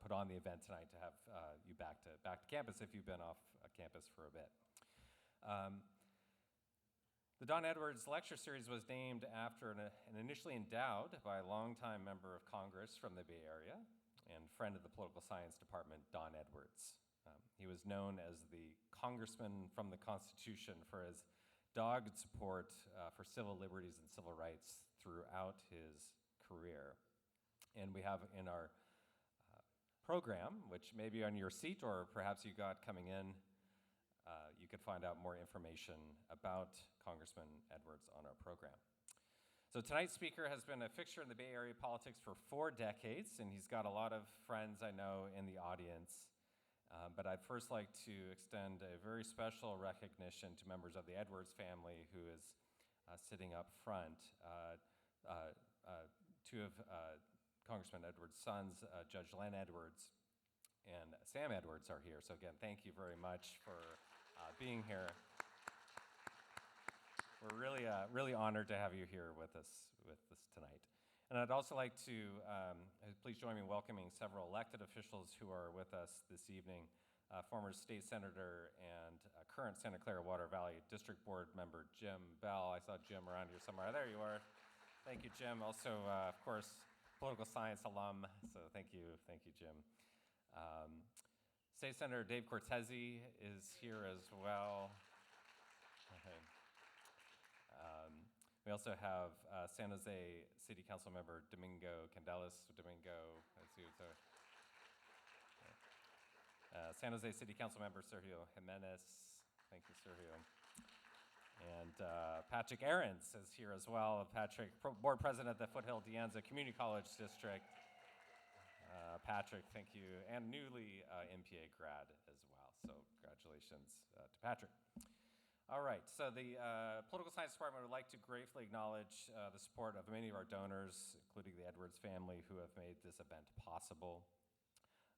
put on the event tonight to have you back to campus if you've been off campus for a bit. The Don Edwards Lecture Series was named after and initially endowed by a longtime member of Congress from the Bay Area and friend of the Political Science Department, Don Edwards. He was known as the Congressman from the Constitution for his dogged support for civil liberties and civil rights throughout his career. And we have in our program, which may be on your seat or perhaps you got coming in, you could find out more information about Congressman Edwards on our program. So tonight's speaker has been a fixture in the Bay Area politics for 4 decades, and he's got a lot of friends I know in the audience. But I'd first like to extend a very special recognition to members of the Edwards family who is sitting up front. 2 of Congressman Edwards' sons, Judge Len Edwards and Sam Edwards, are here. So again, thank you very much for being here. We're really honored to have you here with us tonight. And I'd also like to please join me in welcoming several elected officials who are with us this evening. Former state senator and current Santa Clara Water Valley District Board member Jim Bell. I saw Jim around here somewhere. There you are. Thank you, Jim. Also, of course, political science alum. So thank you, Jim. State Senator Dave Cortese is here as well. Okay. We also have San Jose City Council member Domingo Candelas. Domingo, let's see. San Jose City Council member Sergio Jimenez. Thank you, Sergio. And Patrick Ahrens is here as well. Patrick, board president of the Foothill De Anza Community College District. Patrick, thank you. And newly MPA grad as well. So congratulations to Patrick. All right, so the Political Science Department would like to gratefully acknowledge the support of many of our donors, including the Edwards family, who have made this event possible.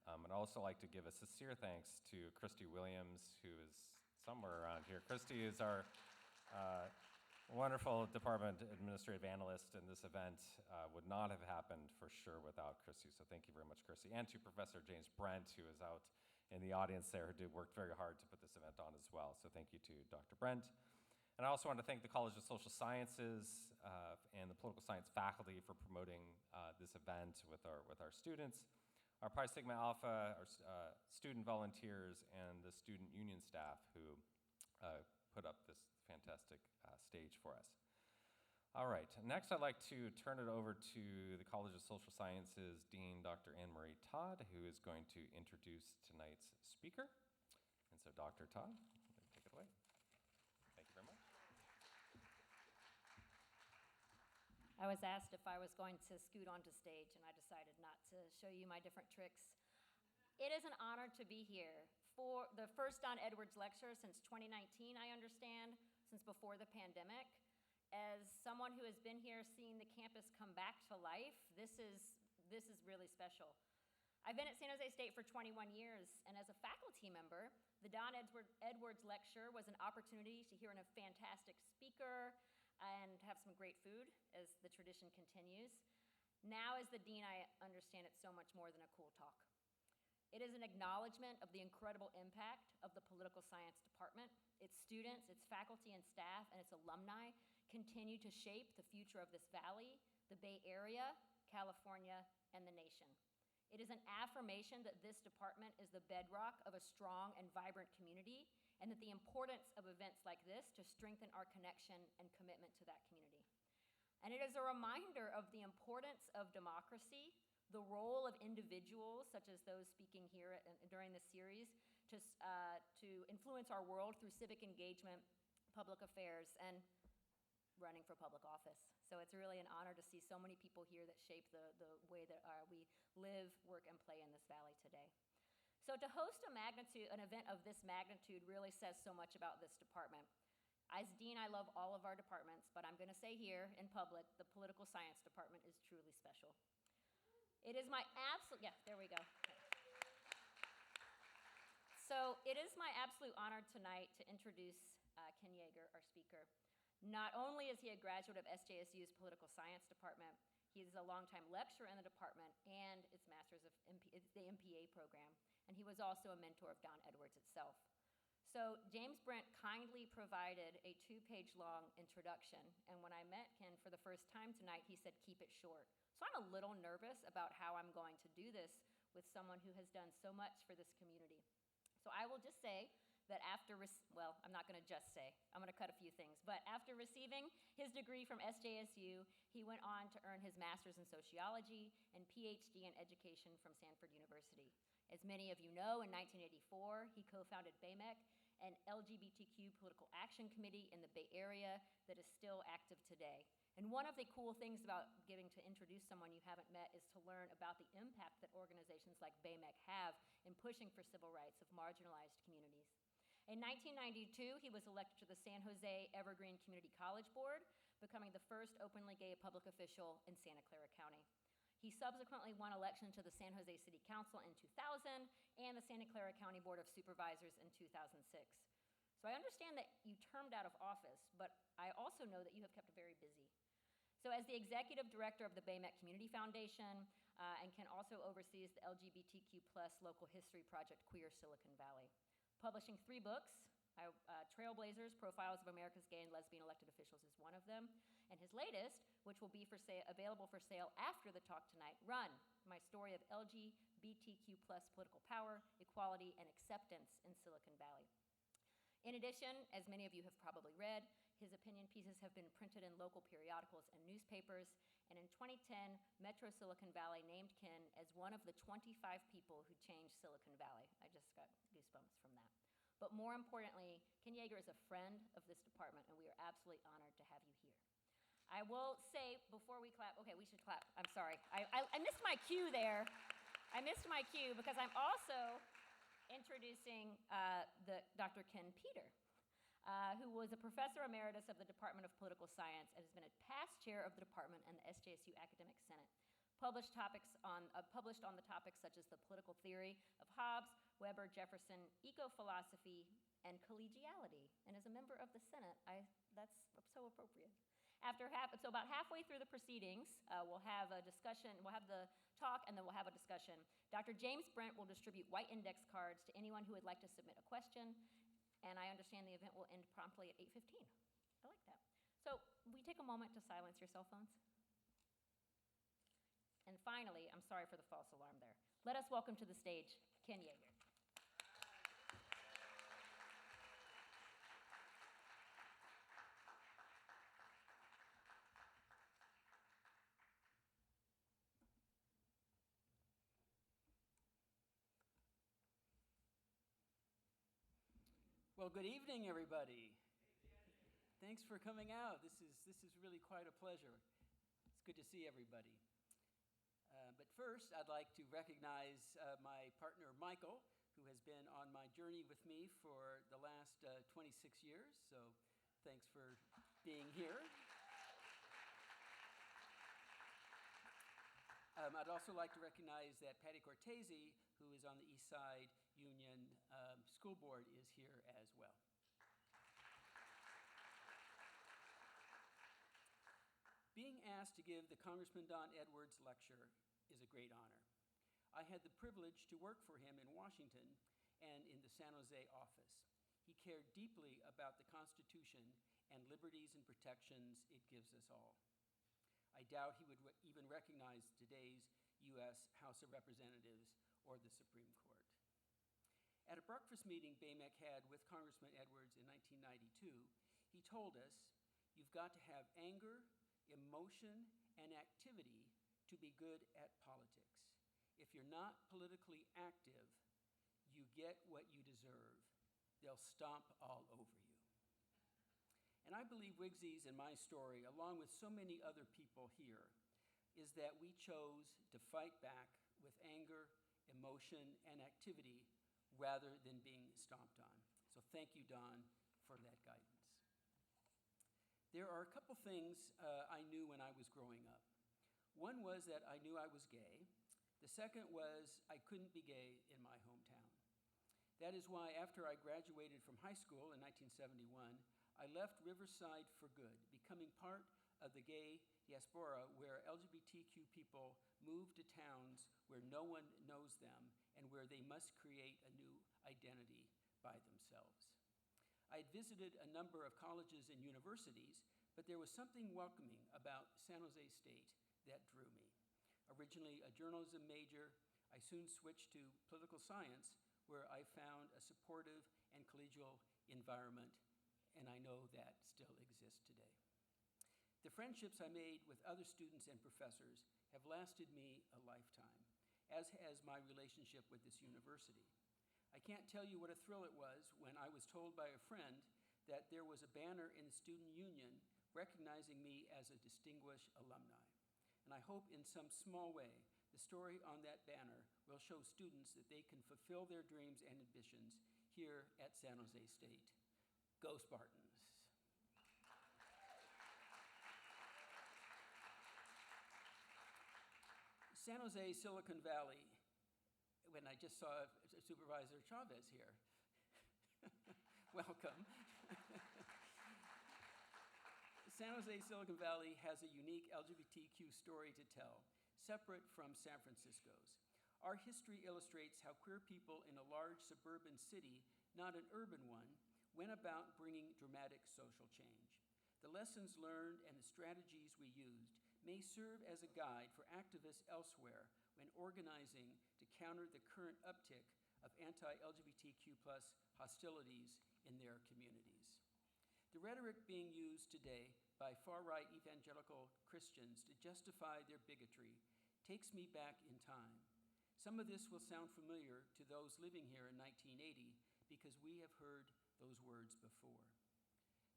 I'd also like to give a sincere thanks to Christy Williams, who is somewhere around here. Christy is our wonderful department administrative analyst, and this event would not have happened for sure without Christy, so thank you very much, Christy. And to Professor James Brent, who is out in the audience there, who worked very hard to put this event on as well. So thank you to Dr. Brent. And I also want to thank the College of Social Sciences and the political science faculty for promoting this event with our students, our Pi Sigma Alpha, our student volunteers, and the student union staff who put up this fantastic stage for us. All right, next I'd like to turn it over to the College of Social Sciences Dean Dr. Anne Marie Todd, who is going to introduce tonight's speaker. And so Dr. Todd, take it away. Thank you very much. I was asked if I was going to scoot onto stage, and I decided not to show you my different tricks. It is an honor to be here for the first Don Edwards lecture since 2019, I understand, since before the pandemic. As someone who has been here seeing the campus come back to life, this is really special. I've been at San Jose State for 21 years, and as a faculty member, the Don Edwards lecture was an opportunity to hear a fantastic speaker and have some great food as the tradition continues. Now as the dean, I understand it's so much more than a cool talk. It is an acknowledgement of the incredible impact of the political science department. Its students, its faculty and staff, and its alumni continue to shape the future of this valley, the Bay Area, California, and the nation. It is an affirmation that this department is the bedrock of a strong and vibrant community, and that the importance of events like this to strengthen our connection and commitment to that community. And it is a reminder of the importance of democracy, the role of individuals, such as those speaking here during this series, to influence our world through civic engagement, public affairs, and running for public office. So it's really an honor to see so many people here that shape the way that we live, work, and play in this valley today. So to host an event of this magnitude really says so much about this department. As dean, I love all of our departments, but I'm going to say here in public, the political science department is truly special. It is my absolute, yeah, there we go. Okay. So it is my absolute honor tonight to introduce Ken Yeager, our speaker. Not only is he a graduate of SJSU's political science department, he is a longtime lecturer in the department and its master's of the MPA MBA program, and he was also a mentor of Don Edwards itself. So James Brent kindly provided a 2-page long introduction, and when I met Ken for the first time tonight, he said, keep it short. So I'm a little nervous about how I'm going to do this with someone who has done so much for this community. So I will just say that after, I'm not going to just say, I'm going to cut a few things, but after receiving his degree from SJSU, he went on to earn his master's in sociology and PhD in education from Stanford University. As many of you know, in 1984, he co-founded BAMEC, an LGBTQ political action committee in the Bay Area that is still active today. And one of the cool things about getting to introduce someone you haven't met is to learn about the impact that organizations like BAMEC have in pushing for civil rights of marginalized communities. In 1992, he was elected to the San Jose Evergreen Community College Board, becoming the first openly gay public official in Santa Clara County. He subsequently won election to the San Jose City Council in 2000 and the Santa Clara County Board of Supervisors in 2006. So I understand that you termed out of office, but I also know that you have kept very busy. So as the executive director of the BAMEC Community Foundation, and Ken also oversees the LGBTQ+ local history project, Queer Silicon Valley, publishing 3 books. Trailblazers, Profiles of America's Gay and Lesbian Elected Officials is one of them. And his latest, which will be available for sale after the talk tonight, Run, My Story of LGBTQ+ Political Power, Equality, and Acceptance in Silicon Valley. In addition, as many of you have probably read, his opinion pieces have been printed in local periodicals and newspapers, and in 2010, Metro Silicon Valley named Ken as one of the 25 people who changed Silicon Valley. I just got goosebumps from that. But more importantly, Ken Yeager is a friend of this department, and we are absolutely honored to have you here. I will say before we clap, okay, we should clap. I'm sorry. I missed my cue there. I missed my cue because I'm also introducing Dr. Ken Peter, who was a professor emeritus of the Department of Political Science and has been a past chair of the department and the SJSU Academic Senate. Published on the topics such as the political theory of Hobbes, Weber, Jefferson, eco-philosophy, and collegiality. And as a member of the Senate, that's so appropriate. So about halfway through the proceedings, we'll have a discussion, we'll have the talk, and then we'll have a discussion. Dr. James Brent will distribute white index cards to anyone who would like to submit a question, and I understand the event will end promptly at 8:15. I like that. So we take a moment to silence your cell phones. And finally, I'm sorry for the false alarm there. Let us welcome to the stage Ken Yeager. Well, good evening, everybody. Thanks for coming out. This is really quite a pleasure. It's good to see everybody. But first, I'd like to recognize my partner, Michael, who has been on my journey with me for the last 26 years. So thanks for being here. I'd also like to recognize that Patty Cortese, who is on the East Side Union School Board, is here as well. Being asked to give the Congressman Don Edwards lecture is a great honor. I had the privilege to work for him in Washington and in the San Jose office. He cared deeply about the Constitution and liberties and protections it gives us all. I doubt he would even recognize today's U.S. House of Representatives or the Supreme Court. At a breakfast meeting BAMEC had with Congressman Edwards in 1992, he told us, "You've got to have anger, emotion, and activity to be good at politics. If you're not politically active, you get what you deserve. They'll stomp all over you." And I believe Wigsy's and my story, along with so many other people here, is that we chose to fight back with anger, emotion, and activity rather than being stomped on. So thank you, Don, for that guidance. There are a couple things I knew when I was growing up. One was that I knew I was gay. The second was I couldn't be gay in my hometown. That is why after I graduated from high school in 1971, I left Riverside for good, becoming part of the gay diaspora where LGBTQ people move to towns where no one knows them and and where they must create a new identity by themselves. I had visited a number of colleges and universities, but there was something welcoming about San Jose State that drew me. Originally a journalism major, I soon switched to political science, where I found a supportive and collegial environment, and I know that still exists today. The friendships I made with other students and professors have lasted me a lifetime, as has my relationship with this university. I can't tell you what a thrill it was when I was told by a friend that there was a banner in the student union recognizing me as a distinguished alumni. And I hope in some small way the story on that banner will show students that they can fulfill their dreams and ambitions here at San Jose State. Go Spartans! San Jose, Silicon Valley, when I just saw Supervisor Chavez here. Welcome. San Jose, Silicon Valley has a unique LGBTQ story to tell, separate from San Francisco's. Our history illustrates how queer people in a large suburban city, not an urban one, went about bringing dramatic social change. The lessons learned and the strategies we used may serve as a guide for activists elsewhere when organizing to counter the current uptick of anti-LGBTQ+ hostilities in their communities. The rhetoric being used today by far-right evangelical Christians to justify their bigotry takes me back in time. Some of this will sound familiar to those living here in 1980 because we have heard those words before.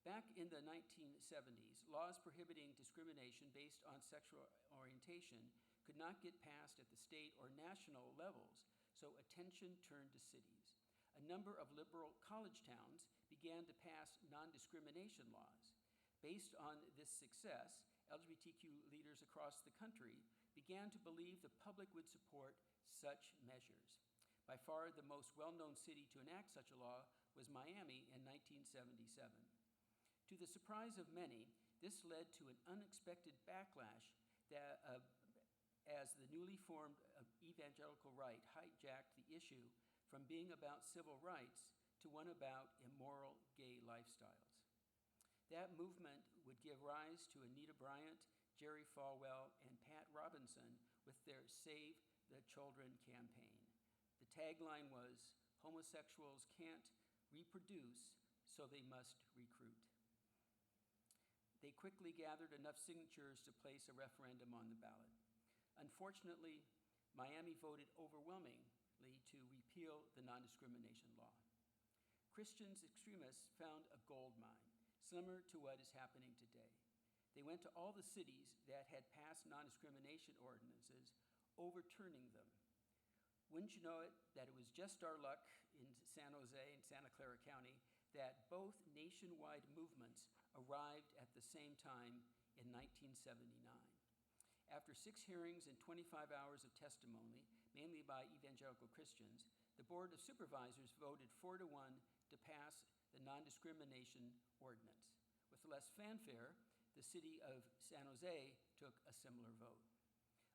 Back in the 1970s, laws prohibiting discrimination based on sexual orientation could not get passed at the state or national levels, so attention turned to cities. A number of liberal college towns began to pass non-discrimination laws. Based on this success, LGBTQ leaders across the country began to believe the public would support such measures. By far the most well-known city to enact such a law was Miami in 1977. To the surprise of many, this led to an unexpected backlash as the newly formed evangelical right hijacked the issue from being about civil rights to one about immoral gay lifestyles. That movement would give rise to Anita Bryant, Jerry Falwell, and Pat Robinson with their Save the Children campaign. The tagline was, "Homosexuals can't reproduce, so they must recruit." They quickly gathered enough signatures to place a referendum on the ballot. Unfortunately, Miami voted overwhelmingly to repeal the non-discrimination law. Christian extremists found a gold mine, similar to what is happening today. They went to all the cities that had passed non-discrimination ordinances, overturning them. Wouldn't you know it, that it was just our luck in San Jose and Santa Clara County that both nationwide movements arrived at the same time in 1979. After 6 hearings and 25 hours of testimony, mainly by evangelical Christians, the Board of Supervisors voted 4-1 to pass the non-discrimination ordinance. With less fanfare, the city of San Jose took a similar vote.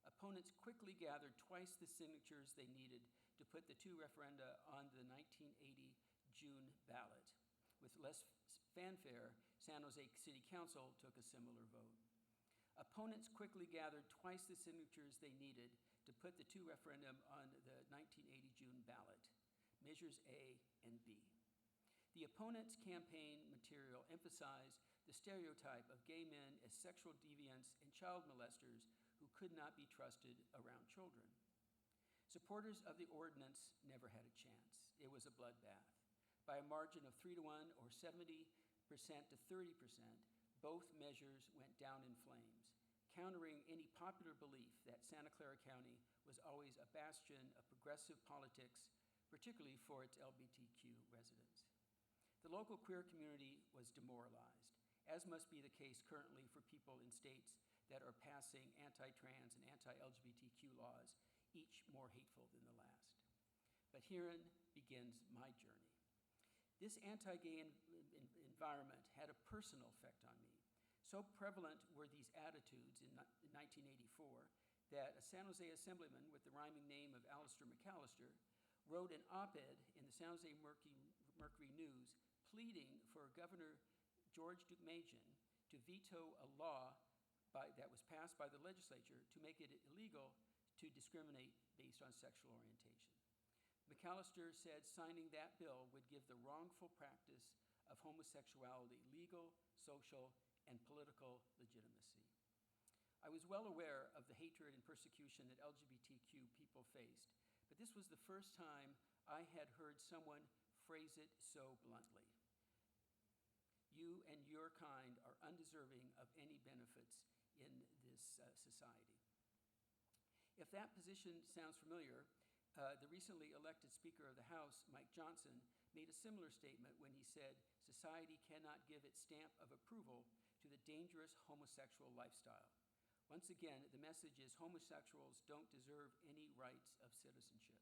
Opponents quickly gathered twice the signatures they needed to put the 2 referenda on the 1980 June ballot. With less fanfare, San Jose City Council took a similar vote. Opponents quickly gathered twice the signatures they needed to put the 2 referendum on the 1980 June ballot, Measures A and B. The opponents' campaign material emphasized the stereotype of gay men as sexual deviants and child molesters who could not be trusted around children. Supporters of the ordinance never had a chance. It was a bloodbath. By a margin of 3-1 or 70% to 30%, both measures went down in flames, countering any popular belief that Santa Clara County was always a bastion of progressive politics, particularly for its LGBTQ residents. The local queer community was demoralized, as must be the case currently for people in states that are passing anti-trans and anti-LGBTQ laws, each more hateful than the last. But herein begins my journey. This anti-gay environment had a personal effect on me. So prevalent were these attitudes in 1984 that a San Jose assemblyman with the rhyming name of Alistair McAllister wrote an op-ed in the San Jose Mercury News pleading for Governor George Deukmejian to veto a law that was passed by the legislature to make it illegal to discriminate based on sexual orientation. McAllister said signing that bill would give the wrongful practice of homosexuality legal, social, and political legitimacy. I was well aware of the hatred and persecution that LGBTQ people faced, but this was the first time I had heard someone phrase it so bluntly. You and your kind are undeserving of any benefits in this society. If that position sounds familiar, the recently elected Speaker of the House, Mike Johnson, made a similar statement when he said, "Society cannot give its stamp of approval to the dangerous homosexual lifestyle." Once again, the message is homosexuals don't deserve any rights of citizenship.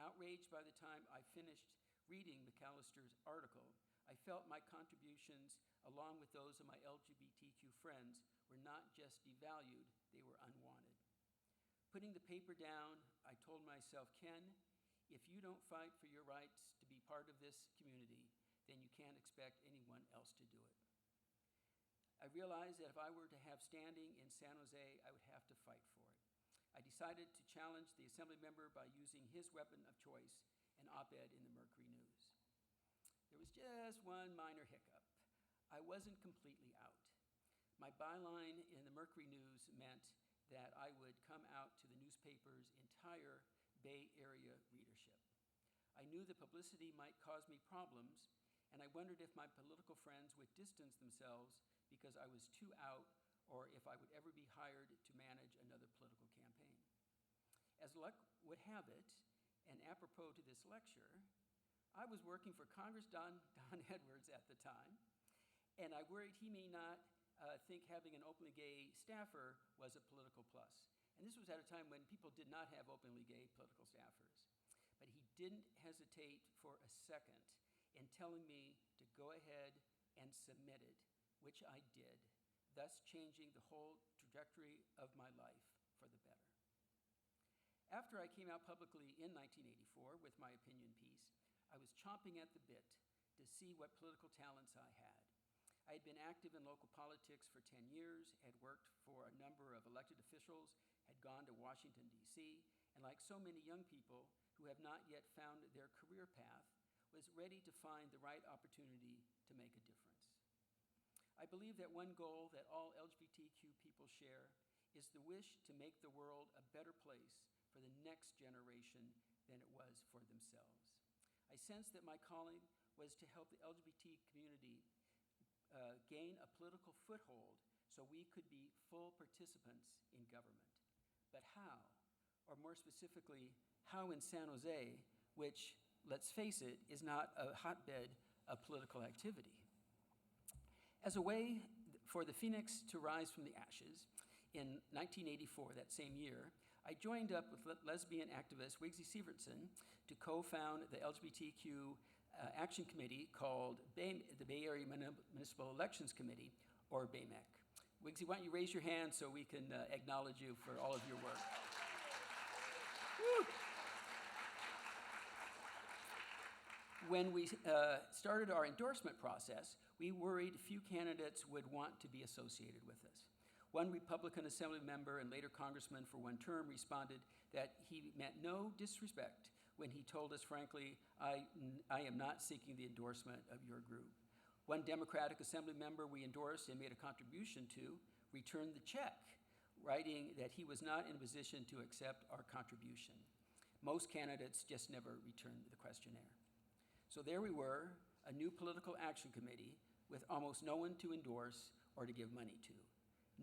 Outraged by the time I finished reading McAllister's article, I felt my contributions, along with those of my LGBTQ friends, were not just devalued, they were unwanted. Putting the paper down, I told myself, Ken, if you don't fight for your rights to be part of this community, then you can't expect anyone else to do it. I realized that if I were to have standing in San Jose, I would have to fight for it. I decided to challenge the assembly member by using his weapon of choice, an op-ed in the Mercury News. There was just one minor hiccup. I wasn't completely out. My byline in the Mercury News meant that I would come out to the newspaper's entire Bay Area readership. I knew the publicity might cause me problems, and I wondered if my political friends would distance themselves because I was too out, or if I would ever be hired to manage another political campaign. As luck would have it, and apropos to this lecture, I was working for Congress Don Edwards at the time, and I worried he may not think having an openly gay staffer was a political plus. And this was at a time when people did not have openly gay political staffers. But he didn't hesitate for a second in telling me to go ahead and submit it, which I did, thus changing the whole trajectory of my life for the better. After I came out publicly in 1984 with my opinion piece, I was chomping at the bit to see what political talents I had. I had been active in local politics for 10 years, had worked for a number of elected officials, had gone to Washington, D.C., and like so many young people who have not yet found their career path, was ready to find the right opportunity to make a difference. I believe that one goal that all LGBTQ people share is the wish to make the world a better place for the next generation than it was for themselves. I sensed that my calling was to help the LGBT community gain a political foothold so we could be full participants in government. But how? Or more specifically, how in San Jose, which, let's face it, is not a hotbed of political activity? As a way for the phoenix to rise from the ashes, in 1984, that same year, I joined up with lesbian activist Wigsy Sievertson to co-found the LGBTQ Action Committee called the Bay Area Municipal Elections Committee, or BAMEC. Wigsy, why don't you raise your hand so we can acknowledge you for all of your work. Woo. When we started our endorsement process, we worried few candidates would want to be associated with us. One Republican Assembly member and later Congressman for one term responded that he meant no disrespect when he told us, frankly, I am not seeking the endorsement of your group. One Democratic Assembly member we endorsed and made a contribution to returned the check, writing that he was not in a position to accept our contribution. Most candidates just never returned the questionnaire. So there we were, a new political action committee with almost no one to endorse or to give money to.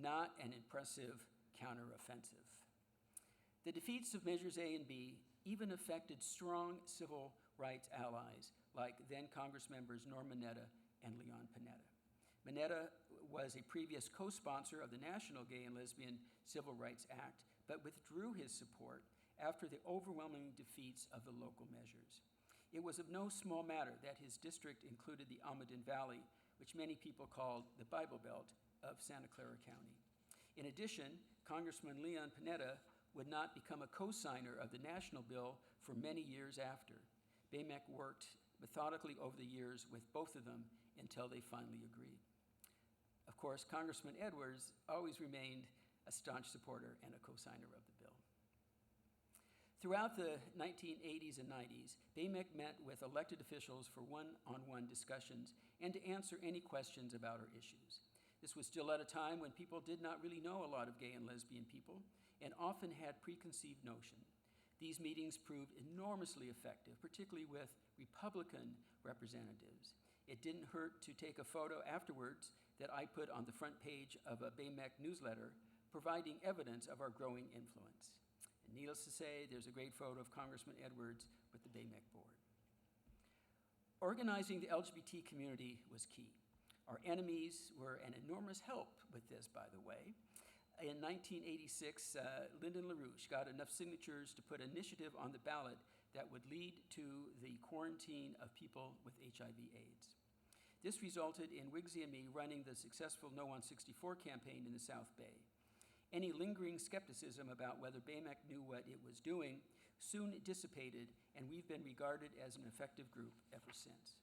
Not an impressive counteroffensive. The defeats of Measures A and B even affected strong civil rights allies like then Congress members Norm Mineta and Leon Panetta. Mineta was a previous co-sponsor of the National Gay and Lesbian Civil Rights Act, but withdrew his support after the overwhelming defeats of the local measures. It was of no small matter that his district included the Almaden Valley, which many people called the Bible Belt of Santa Clara County. In addition, Congressman Leon Panetta would not become a co-signer of the national bill for many years after. BAMEC worked methodically over the years with both of them until they finally agreed. Of course, Congressman Edwards always remained a staunch supporter and a co-signer of the bill. Throughout the 1980s and 90s, BAMEC met with elected officials for one-on-one discussions and to answer any questions about our issues. This was still at a time when people did not really know a lot of gay and lesbian people and often had preconceived notions. These meetings proved enormously effective, particularly with Republican representatives. It didn't hurt to take a photo afterwards that I put on the front page of a BAMEC newsletter, providing evidence of our growing influence. And needless to say, there's a great photo of Congressman Edwards with the BAMEC board. Organizing the LGBT community was key. Our enemies were an enormous help with this, by the way. In 1986, Lyndon LaRouche got enough signatures to put an initiative on the ballot that would lead to the quarantine of people with HIV/AIDS. This resulted in Wigsy and me running the successful No on 64 campaign in the South Bay. Any lingering skepticism about whether BAMEC knew what it was doing soon dissipated, and we've been regarded as an effective group ever since.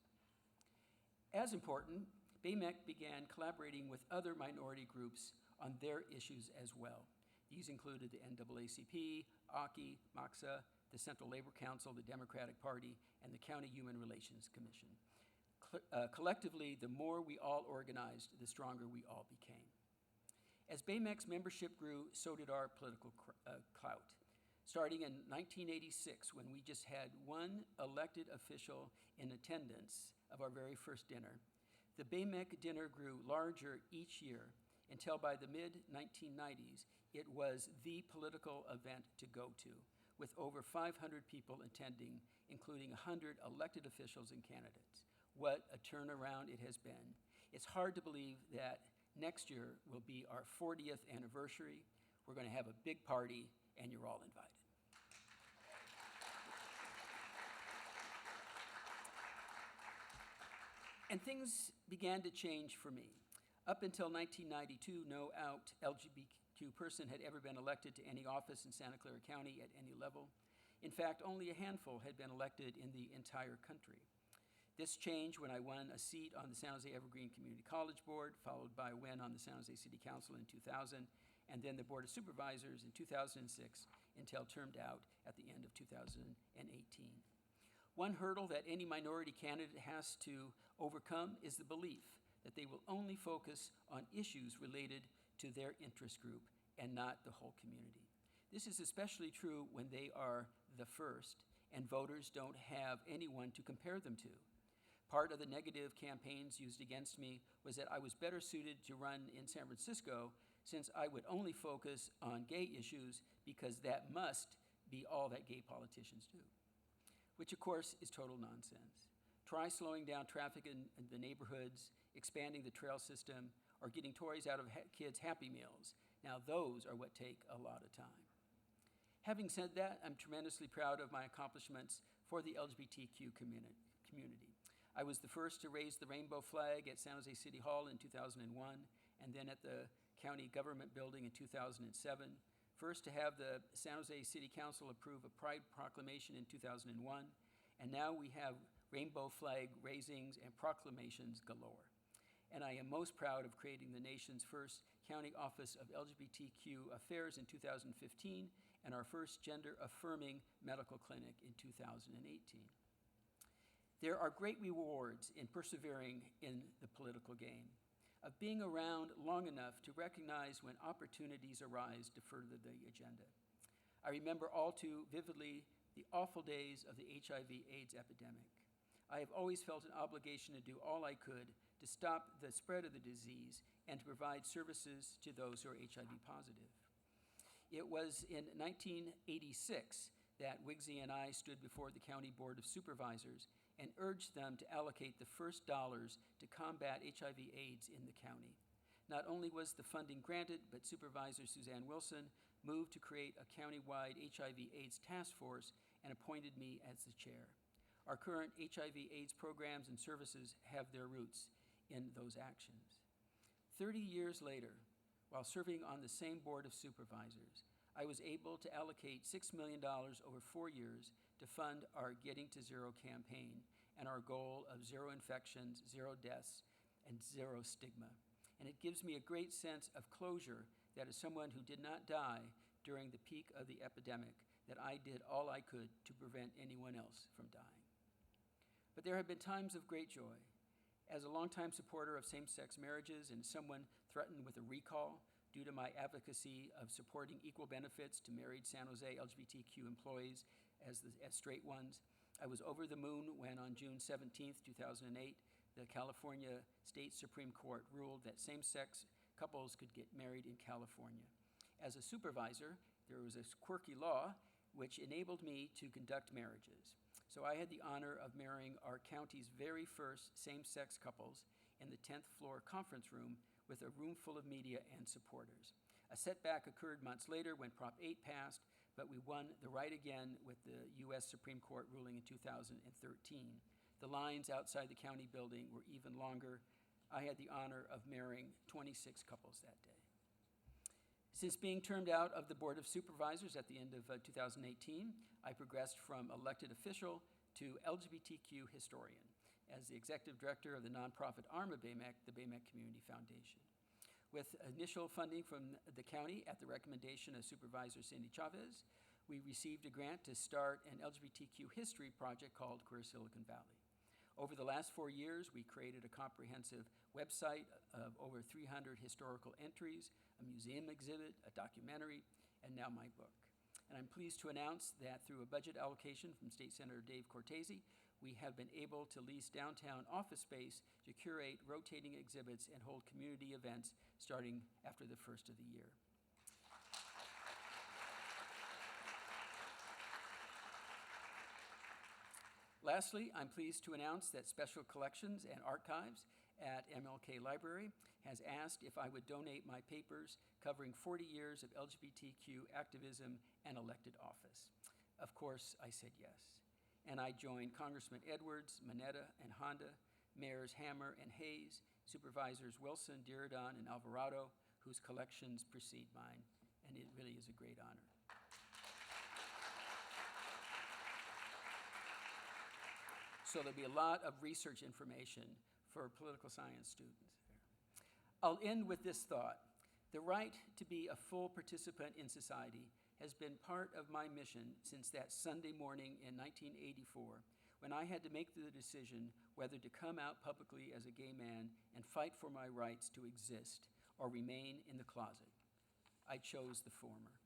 As important, BAMEC began collaborating with other minority groups on their issues as well. These included the NAACP, ACI, MAXA, the Central Labor Council, the Democratic Party, and the County Human Relations Commission. Collectively, the more we all organized, the stronger we all became. As BAMEC's membership grew, so did our political clout. Starting in 1986, when we just had one elected official in attendance of our very first dinner, the BAMEC dinner grew larger each year until by the mid-1990s, it was the political event to go to, with over 500 people attending, including 100 elected officials and candidates. What a turnaround it has been. It's hard to believe that next year will be our 40th anniversary. We're going to have a big party, and you're all invited. And things began to change for me. Up until 1992, no out LGBTQ person had ever been elected to any office in Santa Clara County at any level. In fact, only a handful had been elected in the entire country. This changed when I won a seat on the San Jose Evergreen Community College Board, followed by a win on the San Jose City Council in 2000, and then the Board of Supervisors in 2006, until termed out at the end of 2018. One hurdle that any minority candidate has to overcome is the belief that they will only focus on issues related to their interest group and not the whole community. This is especially true when they are the first and voters don't have anyone to compare them to. Part of the negative campaigns used against me was that I was better suited to run in San Francisco since I would only focus on gay issues because that must be all that gay politicians do, which of course is total nonsense. Try slowing down traffic in the neighborhoods, expanding the trail system, or getting toys out of kids' Happy Meals. Now those are what take a lot of time. Having said that, I'm tremendously proud of my accomplishments for the LGBTQ community. I was the first to raise the rainbow flag at San Jose City Hall in 2001, and then at the county government building in 2007. First to have the San Jose City Council approve a Pride proclamation in 2001, and now we have rainbow flag raisings and proclamations galore. And I am most proud of creating the nation's first county office of LGBTQ affairs in 2015 and our first gender-affirming medical clinic in 2018. There are great rewards in persevering in the political game, of being around long enough to recognize when opportunities arise to further the agenda. I remember all too vividly the awful days of the HIV/AIDS epidemic. I have always felt an obligation to do all I could to stop the spread of the disease and to provide services to those who are HIV positive. It was in 1986 that Wigsy and I stood before the County Board of Supervisors and urged them to allocate the first dollars to combat HIV/AIDS in the county. Not only was the funding granted, but Supervisor Suzanne Wilson moved to create a countywide HIV/AIDS task force and appointed me as the chair. Our current HIV/AIDS programs and services have their roots in those actions. 30 years later, while serving on the same Board of Supervisors, I was able to allocate $6 million over 4 years to fund our Getting to Zero campaign and our goal of 0 infections, 0 deaths, and 0 stigma. And it gives me a great sense of closure that as someone who did not die during the peak of the epidemic, that I did all I could to prevent anyone else from dying. But there have been times of great joy. As a longtime supporter of same-sex marriages and someone threatened with a recall due to my advocacy of supporting equal benefits to married San Jose LGBTQ employees as straight ones, I was over the moon when on June 17, 2008, the California State Supreme Court ruled that same-sex couples could get married in California. As a supervisor, there was a quirky law which enabled me to conduct marriages. So I had the honor of marrying our county's very first same-sex couples in the 10th floor conference room with a room full of media and supporters. A setback occurred months later when Prop 8 passed, but we won the right again with the U.S. Supreme Court ruling in 2013. The lines outside the county building were even longer. I had the honor of marrying 26 couples that day. Since being termed out of the Board of Supervisors at the end of 2018, I progressed from elected official to LGBTQ historian as the executive director of the nonprofit arm of BAMAC, the BAMAC Community Foundation. With initial funding from the county at the recommendation of Supervisor Cindy Chavez, we received a grant to start an LGBTQ history project called Queer Silicon Valley. Over the last 4 years, we created a comprehensive website of over 300 historical entries, a museum exhibit, a documentary, and now my book. And I'm pleased to announce that through a budget allocation from State Senator Dave Cortese, we have been able to lease downtown office space to curate rotating exhibits and hold community events starting after the first of the year. Lastly, I'm pleased to announce that Special Collections and Archives at MLK Library has asked if I would donate my papers covering 40 years of LGBTQ activism and elected office. Of course, I said yes. And I joined Congressman Edwards, Mineta, and Honda, Mayors Hammer and Hayes, Supervisors Wilson, Diridon, and Alvarado, whose collections precede mine, and it really is a great honor. So there'll be a lot of research information for political science students there. I'll end with this thought. The right to be a full participant in society has been part of my mission since that Sunday morning in 1984, when I had to make the decision whether to come out publicly as a gay man and fight for my rights to exist or remain in the closet. I chose the former.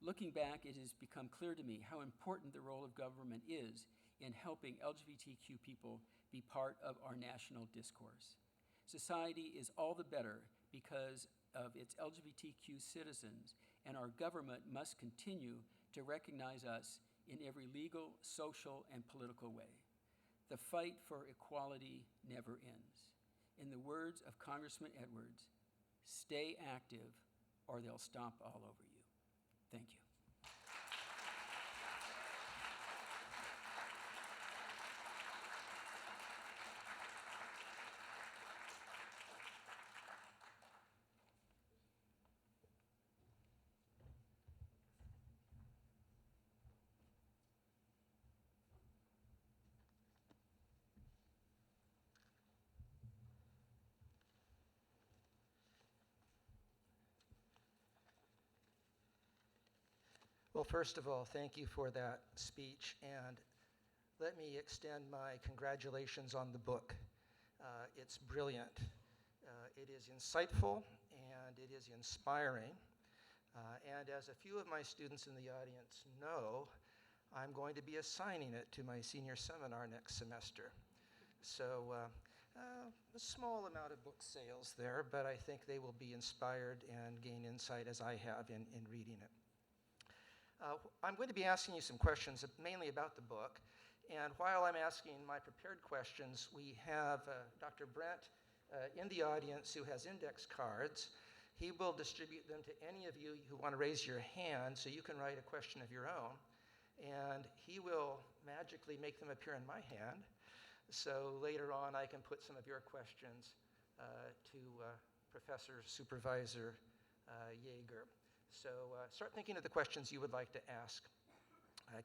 Looking back, it has become clear to me how important the role of government is in helping LGBTQ people be part of our national discourse. Society is all the better because of its LGBTQ citizens, and our government must continue to recognize us in every legal, social, and political way. The fight for equality never ends. In the words of Congressman Edwards, stay active or they'll stomp all over you. Thank you. Well, first of all, thank you for that speech, and let me extend my congratulations on the book. It's brilliant. It is insightful, and it is inspiring. And as a few of my students in the audience know, I'm going to be assigning it to my senior seminar next semester. So a small amount of book sales there, but I think they will be inspired and gain insight as I have in reading it. I'm going to be asking you some questions mainly about the book, and while I'm asking my prepared questions, we have Dr. Brent in the audience who has index cards. He will distribute them to any of you who want to raise your hand so you can write a question of your own, and he will magically make them appear in my hand, so later on I can put some of your questions to Professor Supervisor Yeager. So start thinking of the questions you would like to ask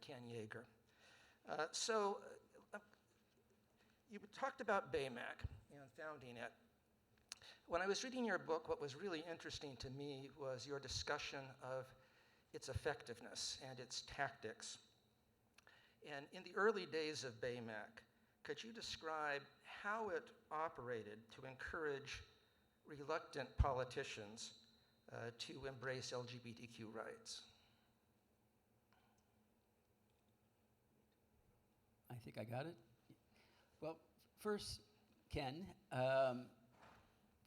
Ken Yeager. You talked about BAYMAC and founding it. When I was reading your book, what was really interesting to me was your discussion of its effectiveness and its tactics. And in the early days of BAYMAC, could you describe how it operated to encourage reluctant politicians to embrace LGBTQ rights? I think I got it. Well, first, Ken,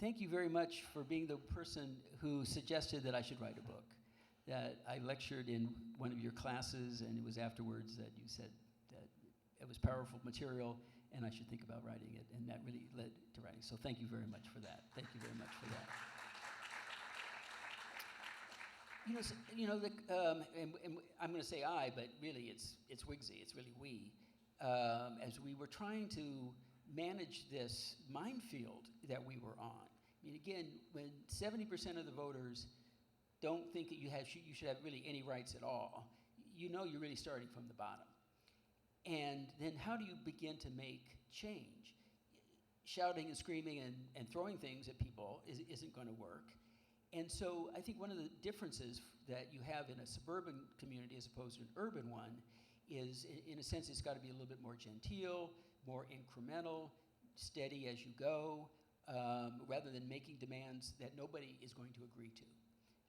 thank you very much for being the person who suggested that I should write a book. That I lectured in one of your classes, and it was afterwards that you said that it was powerful material, and I should think about writing it, and that really led to writing. So thank you very much for that. Thank you very much for that. And I'm going to say I, but really it's Wigsy. It's really we. As we were trying to manage this minefield that we were on. I mean, again, when 70% of the voters don't think that you should have really any rights at all, you're really starting from the bottom. And then how do you begin to make change? Shouting and screaming and throwing things at people isn't going to work. And so I think one of the differences that you have in a suburban community as opposed to an urban one is, in a sense, it's got to be a little bit more genteel, more incremental, steady as you go, rather than making demands that nobody is going to agree to.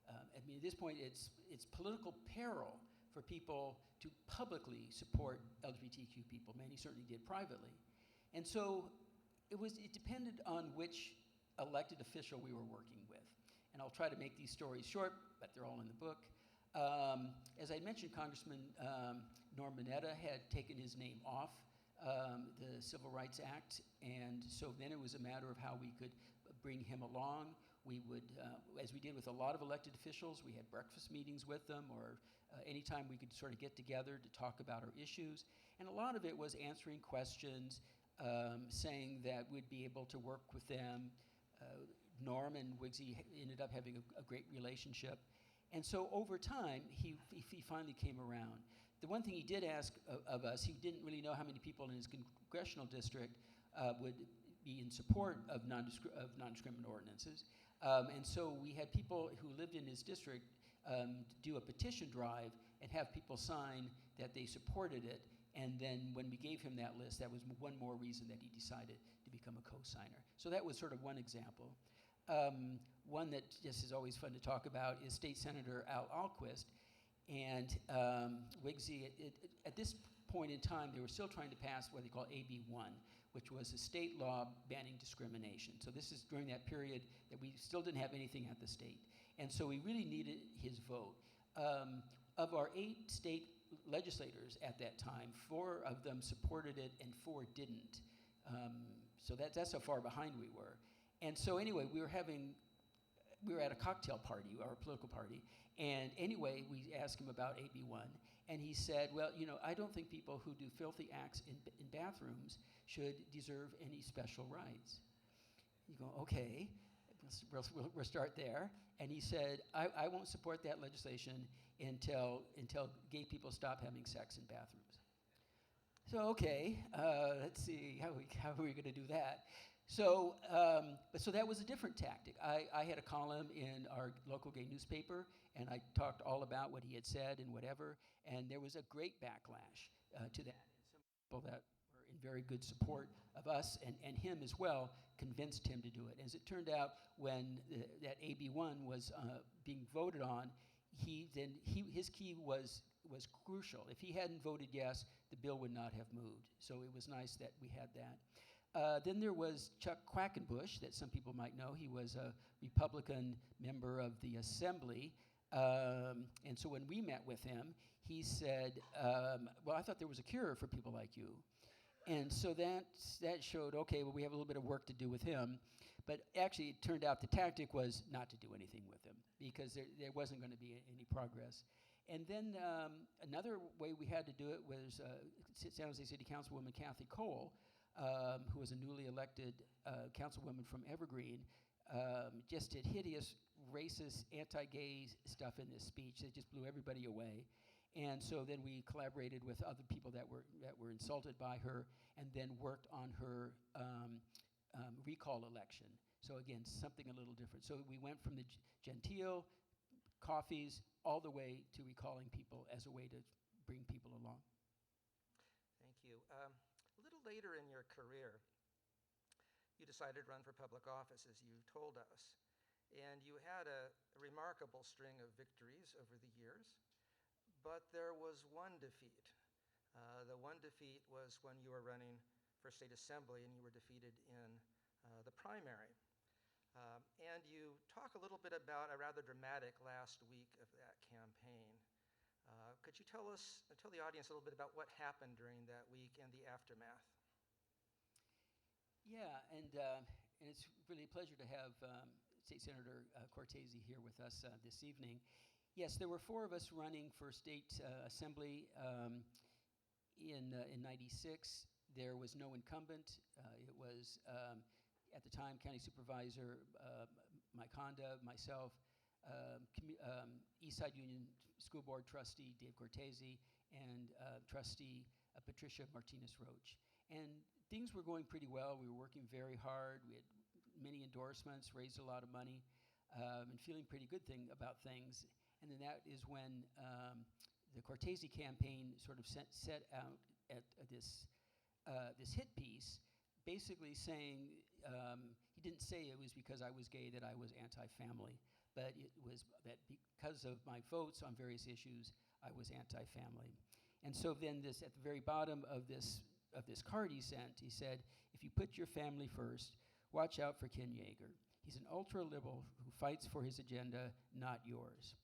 I mean, at this point, it's political peril for people to publicly support LGBTQ people. Many certainly did privately. And so it depended on which elected official we were working with. And I'll try to make these stories short, but they're all in the book. As I mentioned, Congressman Norm Mineta had taken his name off the Civil Rights Act, and so then it was a matter of how we could bring him along. We would, as we did with a lot of elected officials, we had breakfast meetings with them, or anytime we could sort of get together to talk about our issues. And a lot of it was answering questions, saying that we'd be able to work with them. Norm and Wigsy ended up having a great relationship. And so over time, he finally came around. The one thing he did ask of us, he didn't really know how many people in his congressional district would be in support of non-discriminant ordinances. And so we had people who lived in his district do a petition drive and have people sign that they supported it. And then when we gave him that list, that was one more reason that he decided to become a co-signer. So that was sort of one example. One that just is always fun to talk about is State Senator Al Alquist. And Wigsy, at this point in time, they were still trying to pass what they call AB 1, which was a state law banning discrimination. So this is during that period that we still didn't have anything at the state. And so we really needed his vote. Of our 8 state legislators at that time, 4 of them supported it and 4 didn't. So that's how far behind we were. And so anyway, we were at a cocktail party, our political party, and anyway, we asked him about AB 1, and he said, well, I don't think people who do filthy acts in bathrooms should deserve any special rights. You go, okay, we'll start there. And he said, I won't support that legislation until gay people stop having sex in bathrooms. So, okay, let's see, how are we going to do that? So that was a different tactic. I had a column in our local gay newspaper, and I talked all about what he had said and whatever, and there was a great backlash to that. And some people that were in very good support of us and him as well convinced him to do it. As it turned out, when that AB 1 was being voted on, his key was crucial. If he hadn't voted yes, the bill would not have moved. So it was nice that we had that. Then there was Chuck Quackenbush, that some people might know. He was a Republican member of the Assembly. And so when we met with him, he said, well, I thought there was a cure for people like you. And so that showed, okay, well, we have a little bit of work to do with him. But actually, it turned out the tactic was not to do anything with him because there wasn't going to be any progress. And then another way we had to do it was San Jose City Councilwoman Kathy Cole, who was a newly elected councilwoman from Evergreen, just did hideous racist, anti-gay stuff in this speech that just blew everybody away. And so then we collaborated with other people that were insulted by her, and then worked on her recall election. So again, something a little different. So we went from the genteel coffees all the way to recalling people as a way to bring people along. Thank you. A little later in your career, you decided to run for public office, as you told us. And you had a remarkable string of victories over the years, but there was one defeat. The one defeat was when you were running for state assembly and you were defeated in the primary. And you talk a little bit about a rather dramatic last week of that campaign. Could you tell the audience a little bit about what happened during that week and the aftermath? Yeah, and it's really a pleasure to have State Senator Cortese here with us this evening. Yes, there were 4 of us running for state assembly in '96. There was no incumbent. It was, at the time, County Supervisor Mike Honda, myself, Eastside Union School Board Trustee Dave Cortese, and Trustee Patricia Martinez-Roach. And things were going pretty well. We were working very hard. We had many endorsements, raised a lot of money, and feeling pretty good about things. And then that is when the Cortese campaign sort of set out at this hit piece, basically saying, he didn't say it was because I was gay that I was anti-family, but it was that because of my votes on various issues, I was anti-family. And so then at the very bottom of this card he sent, he said, if you put your family first, watch out for Ken Yeager. He's an ultra-liberal who fights for his agenda, not yours.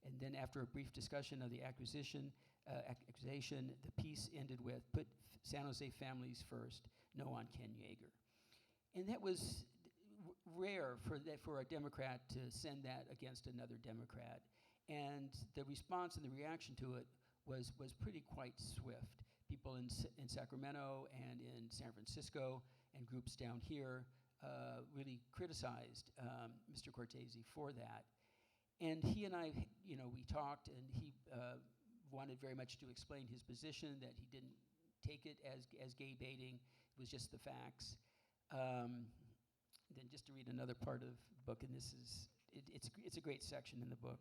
And then after a brief discussion of the accusation, the piece ended with, put San Jose families first, no on Ken Yeager. And that was rare for a Democrat to send that against another Democrat. And the response and the reaction to it was pretty quite swift. People in Sacramento and in San Francisco and groups down here really criticized Mr. Cortese for that. And he and I, we talked, and he wanted very much to explain his position, that he didn't take it as gay baiting. It was just the facts. Then just to read another part of the book, and it's a great section in the book.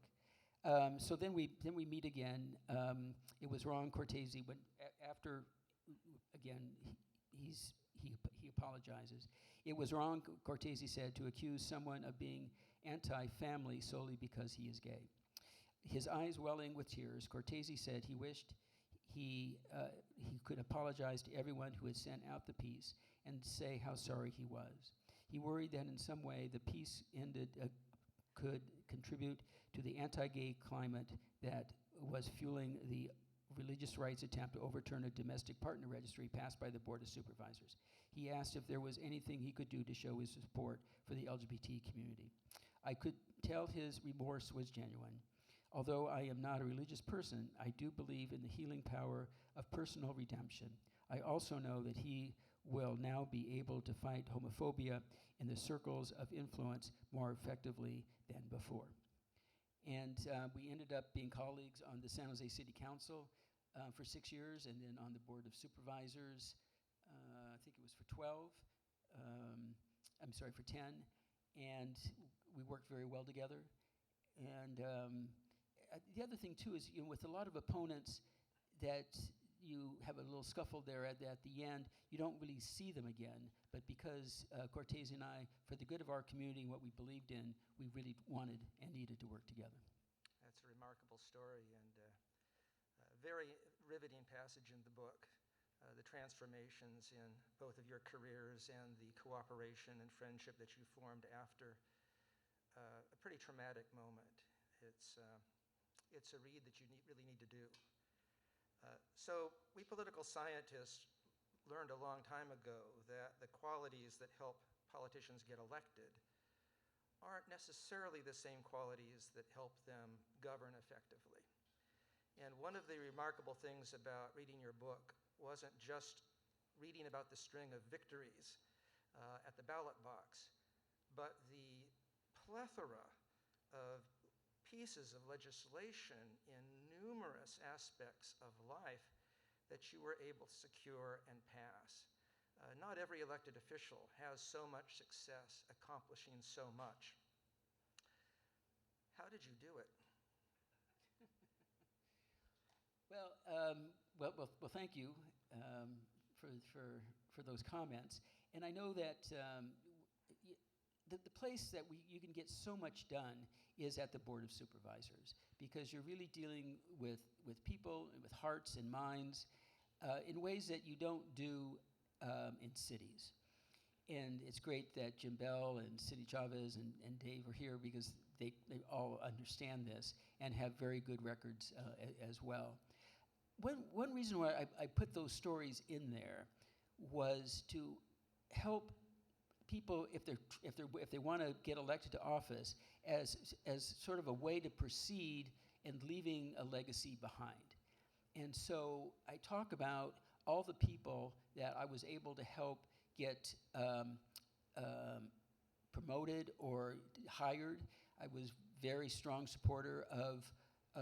So then we meet again. It was wrong, Cortese, but after, again, he apologizes. It was wrong, Cortese said, to accuse someone of being anti-family solely because he is gay. His eyes welling with tears, Cortese said he wished he could apologize to everyone who had sent out the piece and say how sorry he was. He worried that in some way the piece could contribute to the anti-gay climate that was fueling the religious rights attempt to overturn a domestic partner registry passed by the Board of Supervisors. He asked if there was anything he could do to show his support for the LGBT community. I could tell his remorse was genuine. Although I am not a religious person, I do believe in the healing power of personal redemption. I also know that he will now be able to fight homophobia in the circles of influence more effectively than before. And we ended up being colleagues on the San Jose City Council for 6 years, and then on the Board of Supervisors, I think it was for 10. And we worked very well together. And the other thing, too, is with a lot of opponents that you have a little scuffle there at the end, you don't really see them again. But because Cortese and I, for the good of our community and what we believed in, we really wanted and needed to work together. That's a remarkable story and a very riveting passage in the book. The transformations in both of your careers and the cooperation and friendship that you formed after a pretty traumatic moment. It's a read that you really need to do. So we political scientists learned a long time ago that the qualities that help politicians get elected aren't necessarily the same qualities that help them govern effectively. And one of the remarkable things about reading your book wasn't just reading about the string of victories at the ballot box, but the plethora of pieces of legislation in numerous aspects of life that you were able to secure and pass. Not every elected official has so much success accomplishing so much. How did you do it? Well, thank you for those comments. And I know that the place that you can get so much done is at the Board of Supervisors, because you're really dealing with people, with hearts and minds, in ways that you don't do in cities. And it's great that Jim Bell and Cindy Chavez and Dave are here, because they all understand this and have very good records as well. One reason why I put those stories in there was to help people, if they want to get elected to office, as sort of a way to proceed in leaving a legacy behind. And so I talk about all the people that I was able to help get promoted or hired. I was very strong supporter of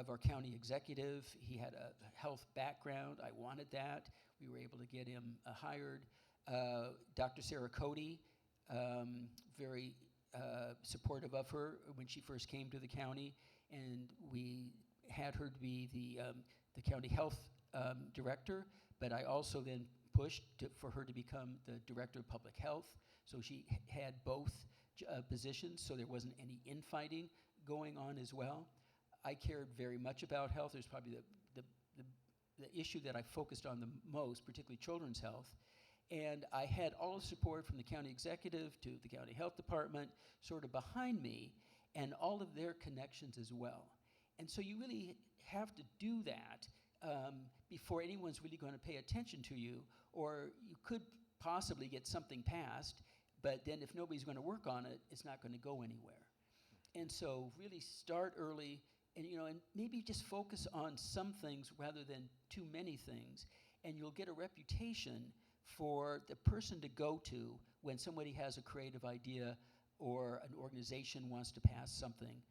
our county executive. He had a health background. I wanted that. We were able to get him hired. Dr. Sarah Cody, very supportive of her when she first came to the county, and we had her to be the county health director, but I also then pushed for her to become the director of public health, so she had both positions, so there wasn't any infighting going on as well. I cared very much about health. There's probably the issue that I focused on the most, particularly children's health. And I had all the support from the county executive to the county health department sort of behind me, and all of their connections as well. And so you really have to do that before anyone's really going to pay attention to you, or you could possibly get something passed, but then if nobody's going to work on it, it's not going to go anywhere. And so really start early, and and maybe just focus on some things rather than too many things, and you'll get a reputation for the person to go to when somebody has a creative idea or an organization wants to pass something.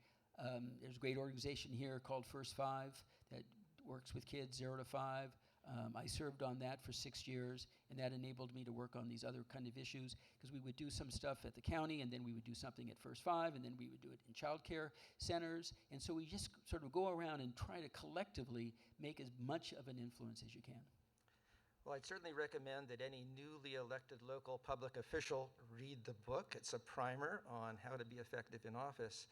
There's a great organization here called First Five that works with kids 0 to 5. I served on that for 6 years, and that enabled me to work on these other kind of issues, because we would do some stuff at the county, and then we would do something at First Five, and then we would do it in child care centers. And so we just sort of go around and try to collectively make as much of an influence as you can. Well, I'd certainly recommend that any newly elected local public official read the book. It's a primer on how to be effective in office.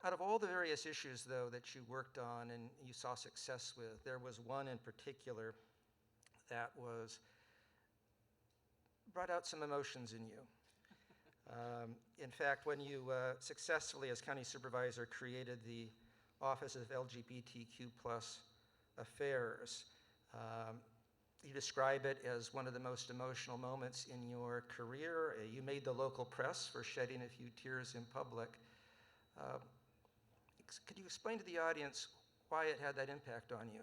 Out of all the various issues, though, that you worked on and you saw success with, there was one in particular that brought out some emotions in you. In fact, when you successfully, as county supervisor, created the Office of LGBTQ plus Affairs, you describe it as one of the most emotional moments in your career. You made the local press for shedding a few tears in public. Could you explain to the audience why it had that impact on you?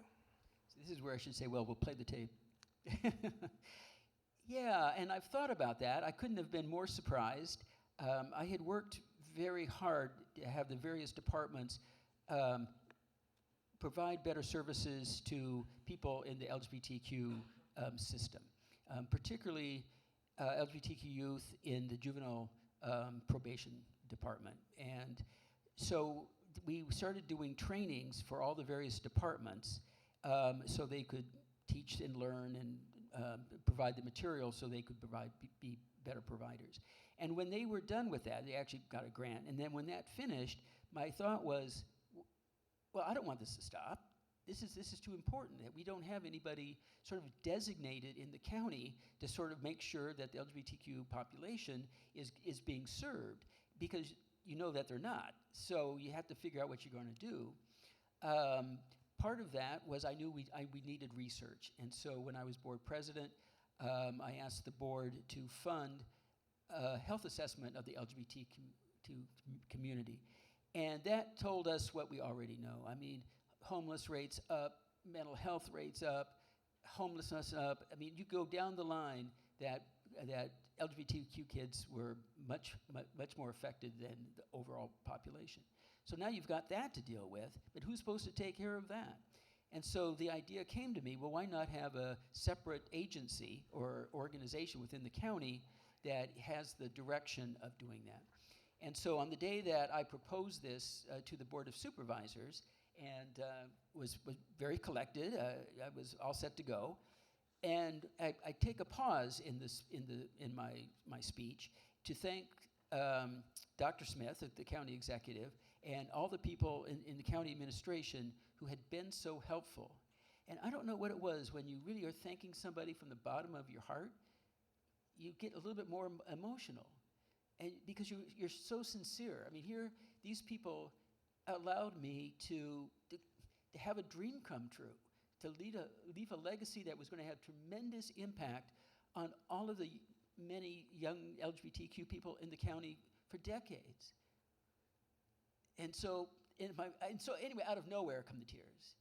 So this is where I should say, well, we'll play the tape. Yeah, and I've thought about that. I couldn't have been more surprised. I had worked very hard to have the various departments provide better services to people in the LGBTQ system, particularly LGBTQ youth in the juvenile probation department. And so we started doing trainings for all the various departments so they could teach and learn and provide the material so they could be better providers. And when they were done with that, they actually got a grant. And then when that finished, my thought was, well, I don't want this to stop. This is too important that we don't have anybody sort of designated in the county to sort of make sure that the LGBTQ population is being served, because you know that they're not. So you have to figure out what you're going to do. Part of that was I knew we needed research. And so when I was board president, I asked the board to fund a health assessment of the LGBTQ community. And that told us what we already know. I mean, homeless rates up, mental health rates up, homelessness up. I mean, you go down the line that that LGBTQ kids were much more affected than the overall population. So now you've got that to deal with, but who's supposed to take care of that? And so the idea came to me, well, why not have a separate agency or organization within the county that has the direction of doing that? And so on the day that I proposed this to the Board of Supervisors and was very collected, I was all set to go. And I take a pause in my speech to thank Dr. Smith, the county executive, and all the people in the county administration who had been so helpful. And I don't know what it was, when you really are thanking somebody from the bottom of your heart, you get a little bit more emotional, and because you're so sincere. I mean, here, these people allowed me to have a dream come true, to leave a legacy that was going to have tremendous impact on all of the many young LGBTQ people in the county for decades. And so anyway, out of nowhere come the tears.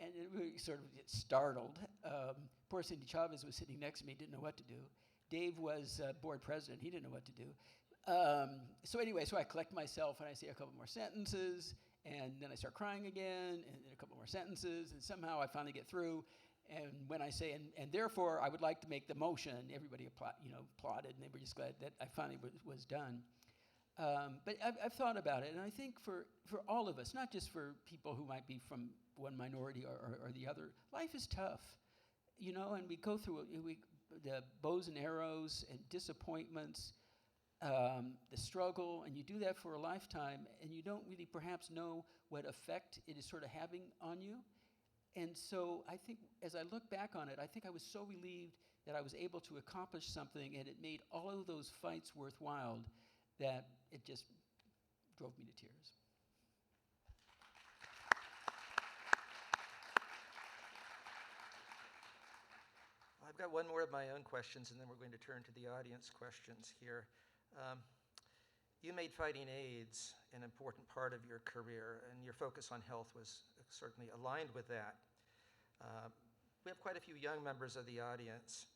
And we sort of get startled. Poor Cindy Chavez was sitting next to me, didn't know what to do. Dave was board president, he didn't know what to do. So I collect myself and I say a couple more sentences, and then I start crying again, and then a couple more sentences, and somehow I finally get through. And when I say, and therefore I would like to make the motion, everybody applauded, and they were just glad that I finally was done. But I've thought about it, and I think for all of us, not just for people who might be from one minority or the other, life is tough, and we go through the bows and arrows and disappointments, the struggle, and you do that for a lifetime, and you don't really perhaps know what effect it is sort of having on you. And so I think, as I look back on it, I think I was so relieved that I was able to accomplish something, and it made all of those fights worthwhile, that it just drove me to tears. I've got one more of my own questions, and then we're going to turn to the audience questions here. You made fighting AIDS an important part of your career, and your focus on health was certainly aligned with that. We have quite a few young members of the audience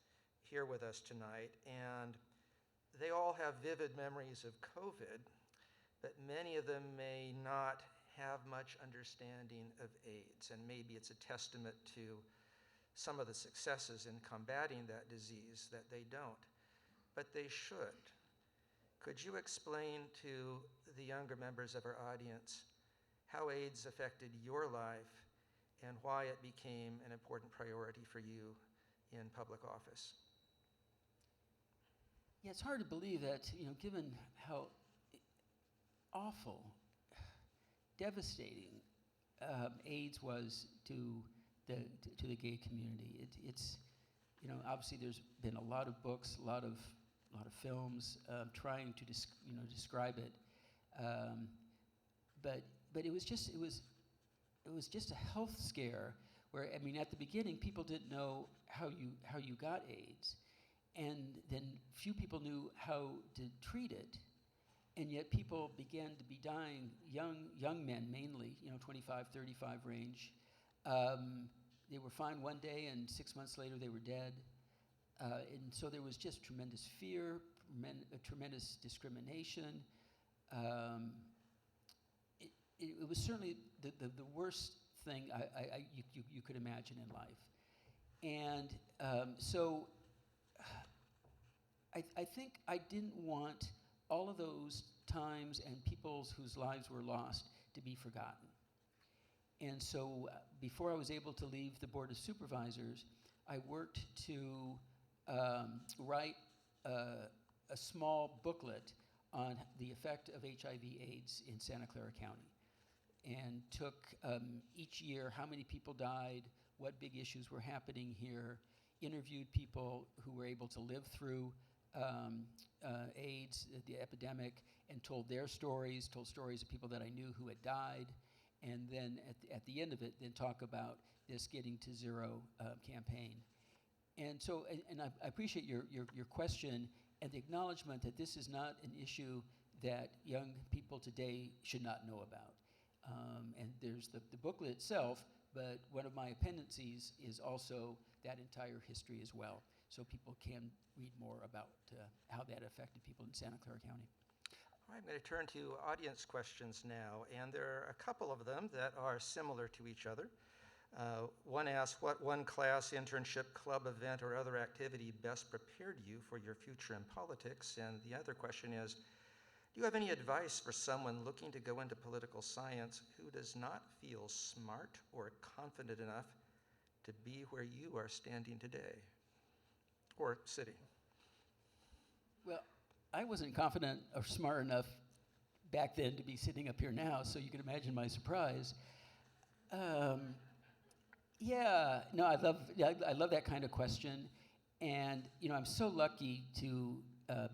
here with us tonight, and they all have vivid memories of COVID, but many of them may not have much understanding of AIDS, and maybe it's a testament to some of the successes in combating that disease that they don't, but they should. Could you explain to the younger members of our audience how AIDS affected your life and why it became an important priority for you in public office? Yeah, it's hard to believe that, given how awful, devastating AIDS was to the gay community. It's obviously there's been a lot of books, a lot of films trying to describe it, but it was just a health scare where, at the beginning people didn't know how you got AIDS, and then few people knew how to treat it, and yet people began to be dying, young men mainly, 25, 35 range. They were fine one day, and 6 months later they were dead. And so there was just tremendous fear, tremendous discrimination. It was certainly the worst thing you could imagine in life. And so I think I didn't want all of those times and people whose lives were lost to be forgotten. And so before I was able to leave the Board of Supervisors, I worked to write a small booklet on the effect of HIV/AIDS in Santa Clara County, and took each year how many people died, what big issues were happening here, interviewed people who were able to live through AIDS, the epidemic, and told their stories, told stories of people that I knew who had died, and then at the end of it, then talk about this Getting to Zero campaign. And so, and I appreciate your question and the acknowledgement that this is not an issue that young people today should not know about. And there's the booklet itself but one of my appendices is also that entire history as well, so people can read more about how that affected people in Santa Clara County. All right, I'm going to turn to audience questions now, and there are a couple of them that are similar to each other. One asks, what one class, internship, club event, or other activity best prepared you for your future in politics? And the other question is, do you have any advice for someone looking to go into political science who does not feel smart or confident enough to be where you are standing today or sitting? Well, I wasn't confident or smart enough back then to be sitting up here now, so you can imagine my surprise. Yeah, no, I love that kind of question, and I'm so lucky to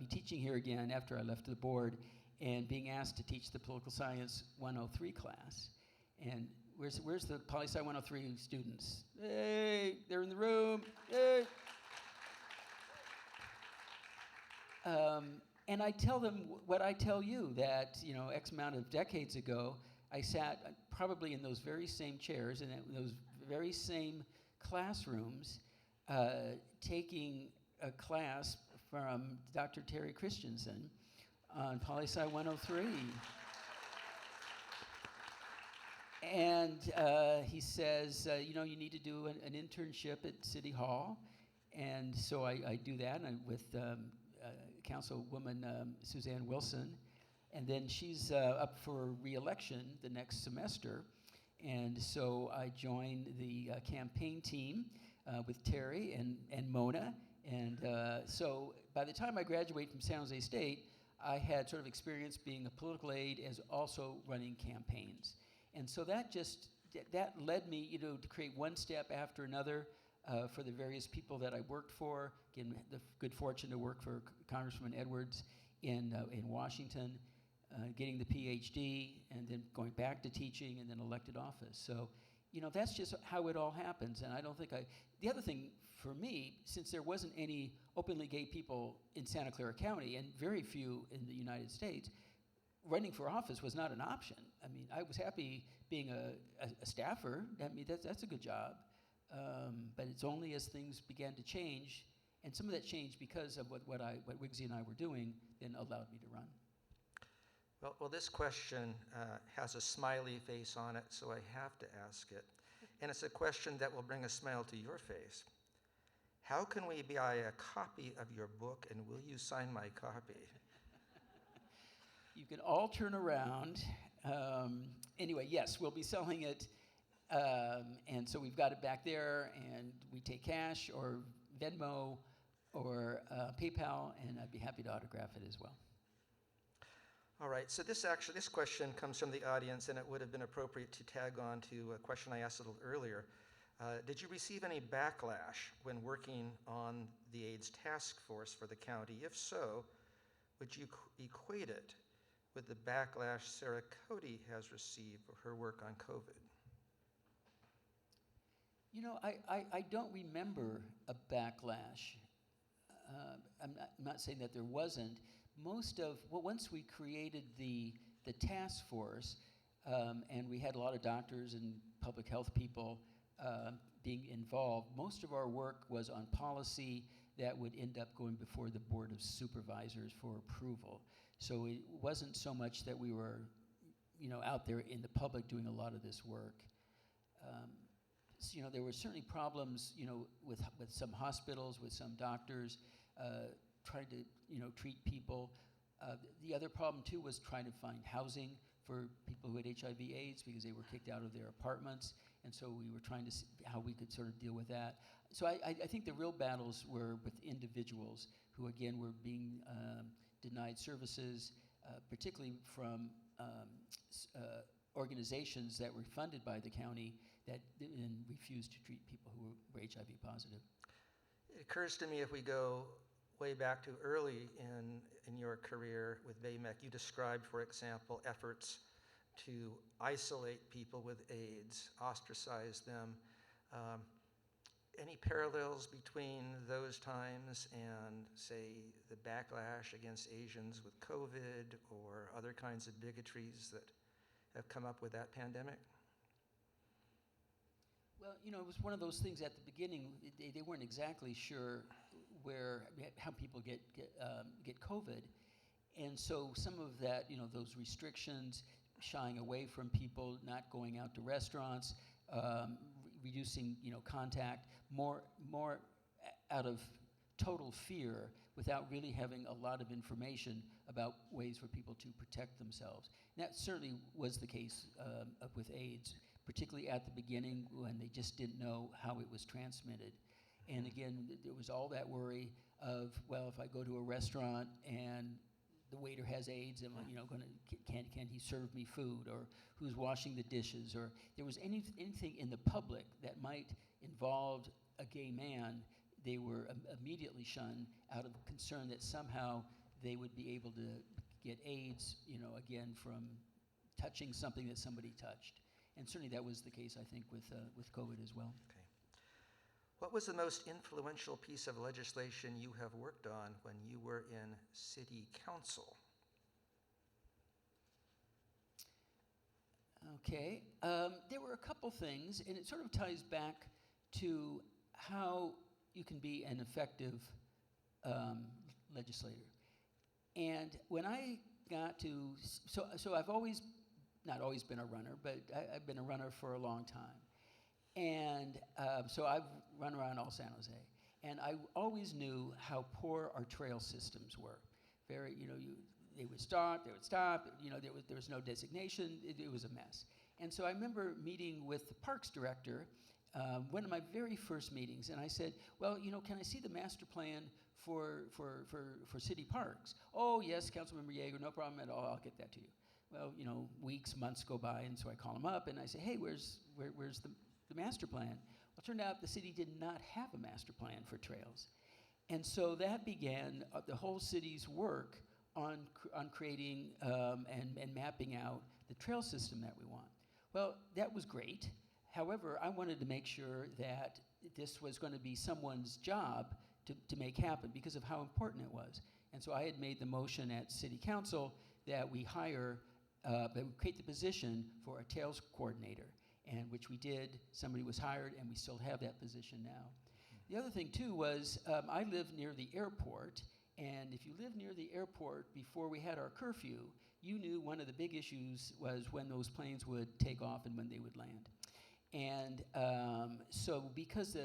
be teaching here again after I left the board, and being asked to teach the Political Science 103 class. And where's the Poli-Sci 103 students? Hey, they're in the room. Hey. And I tell them what I tell you, that X amount of decades ago, I sat probably in those very same chairs and in those very same classrooms, taking a class from Dr. Terry Christensen on Poli-Sci 103. And he says, you need to do an internship at City Hall. And so I do that with Councilwoman Suzanne Wilson. And then she's up for re-election the next semester. And so I joined the campaign team with Terry and Mona. And so by the time I graduated from San Jose State, I had sort of experience being a political aide as also running campaigns. And so that led me, to create one step after another for the various people that I worked for. Again, the good fortune to work for Congressman Edwards in Washington, getting the PhD, and then going back to teaching, and then elected office. So, that's just how it all happens. And I don't think the other thing for me, since there wasn't any openly gay people in Santa Clara County, and very few in the United States, running for office was not an option. I mean, I was happy being a staffer. I mean, that's a good job. But it's only as things began to change, and some of that changed because of what Wigsy and I were doing, then allowed me to run. Well, this question has a smiley face on it, so I have to ask it. And it's a question that will bring a smile to your face. How can we buy a copy of your book, and will you sign my copy? You can all turn around. Anyway, yes, we'll be selling it. And so we've got it back there, and we take cash or Venmo or PayPal, and I'd be happy to autograph it as well. All right, so this question comes from the audience, and it would have been appropriate to tag on to a question I asked a little earlier. Did you receive any backlash when working on the AIDS task force for the county? If so, would you equate it with the backlash Sarah Cody has received for her work on COVID? I don't remember a backlash. I'm not saying that there wasn't. Once we created the task force, and we had a lot of doctors and public health people being involved, most of our work was on policy that would end up going before the Board of Supervisors for approval. So it wasn't so much that we were, out there in the public doing a lot of this work. So, there were certainly problems, with some hospitals, with some doctors trying to, treat people. The other problem too was trying to find housing for people who had HIV/AIDS because they were kicked out of their apartments, and so we were trying to see how we could sort of deal with that. So I think the real battles were with individuals who, again, were being denied services, particularly from organizations that were funded by the county that refused to treat people who were HIV positive. It occurs to me, if we go way back to early in your career with BAMEC, you described, for example, efforts to isolate people with AIDS, ostracize them. Any parallels between those times and, say, the backlash against Asians with COVID or other kinds of bigotries that have come up with that pandemic? Well, it was one of those things at the beginning. They weren't exactly sure how people get COVID, and so some of that, those restrictions, shying away from people, not going out to restaurants, reducing, contact, more out of total fear, without really having a lot of information about ways for people to protect themselves. And that certainly was the case with AIDS, particularly at the beginning when they just didn't know how it was transmitted. And again, there was all that worry of, well, if I go to a restaurant and the waiter has AIDS, am I, can he serve me food, or who's washing the dishes, or there was anything in the public that might involve a gay man, they were immediately shunned out of concern that somehow they would be able to get AIDS, again, from touching something that somebody touched. And certainly that was the case, I think, with COVID as well. Okay. What was the most influential piece of legislation you have worked on when you were in city council? Okay. There were a couple things, and it sort of ties back to how you can be an effective legislator. And when I got to, so I've not always been a runner, but I've been a runner for a long time. And so I've run around all San Jose. And I always knew how poor our trail systems were. Very, they would start, they would stop, there was no designation, it was a mess. And so I remember meeting with the parks director, one of my very first meetings, and I said, well, can I see the master plan for city parks? Oh, yes, Councilmember Yeager, no problem at all, I'll get that to you. Well, weeks, months go by, and so I call him up, and I say, hey, where's the master plan? Well, it turned out the city did not have a master plan for trails. And so that began the whole city's work on creating and mapping out the trail system that we want. Well, that was great. However, I wanted to make sure that this was going to be someone's job to make happen because of how important it was. And so I had made the motion at City Council that we that we create the position for a trails coordinator, and which we did. Somebody was hired, and we still have that position now. The other thing, too, was I live near the airport, and if you live near the airport before we had our curfew, you knew one of the big issues was when those planes would take off and when they would land. And so because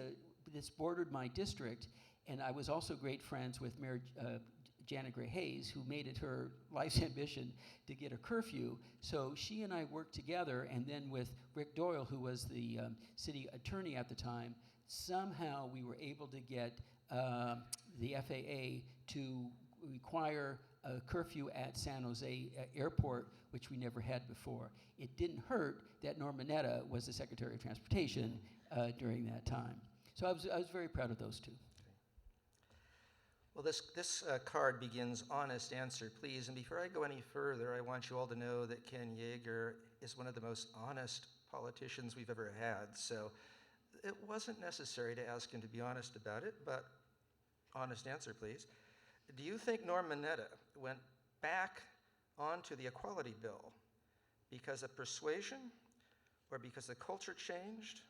this bordered my district, and I was also great friends with Mayor Janet Gray Hayes, who made it her life's ambition to get a curfew. So she and I worked together, and then with Rick Doyle, who was the city attorney at the time, somehow we were able to get the FAA to require a curfew at San Jose Airport, which we never had before. It didn't hurt that Norm Mineta was the Secretary of Transportation during that time. So I was very proud of those two. Well, this card begins, honest answer, please. And before I go any further, I want you all to know that Ken Yeager is one of the most honest politicians we've ever had. So it wasn't necessary to ask him to be honest about it, but honest answer, please. Do you think Norm Mineta went back onto the equality bill because of persuasion, or because the culture changed,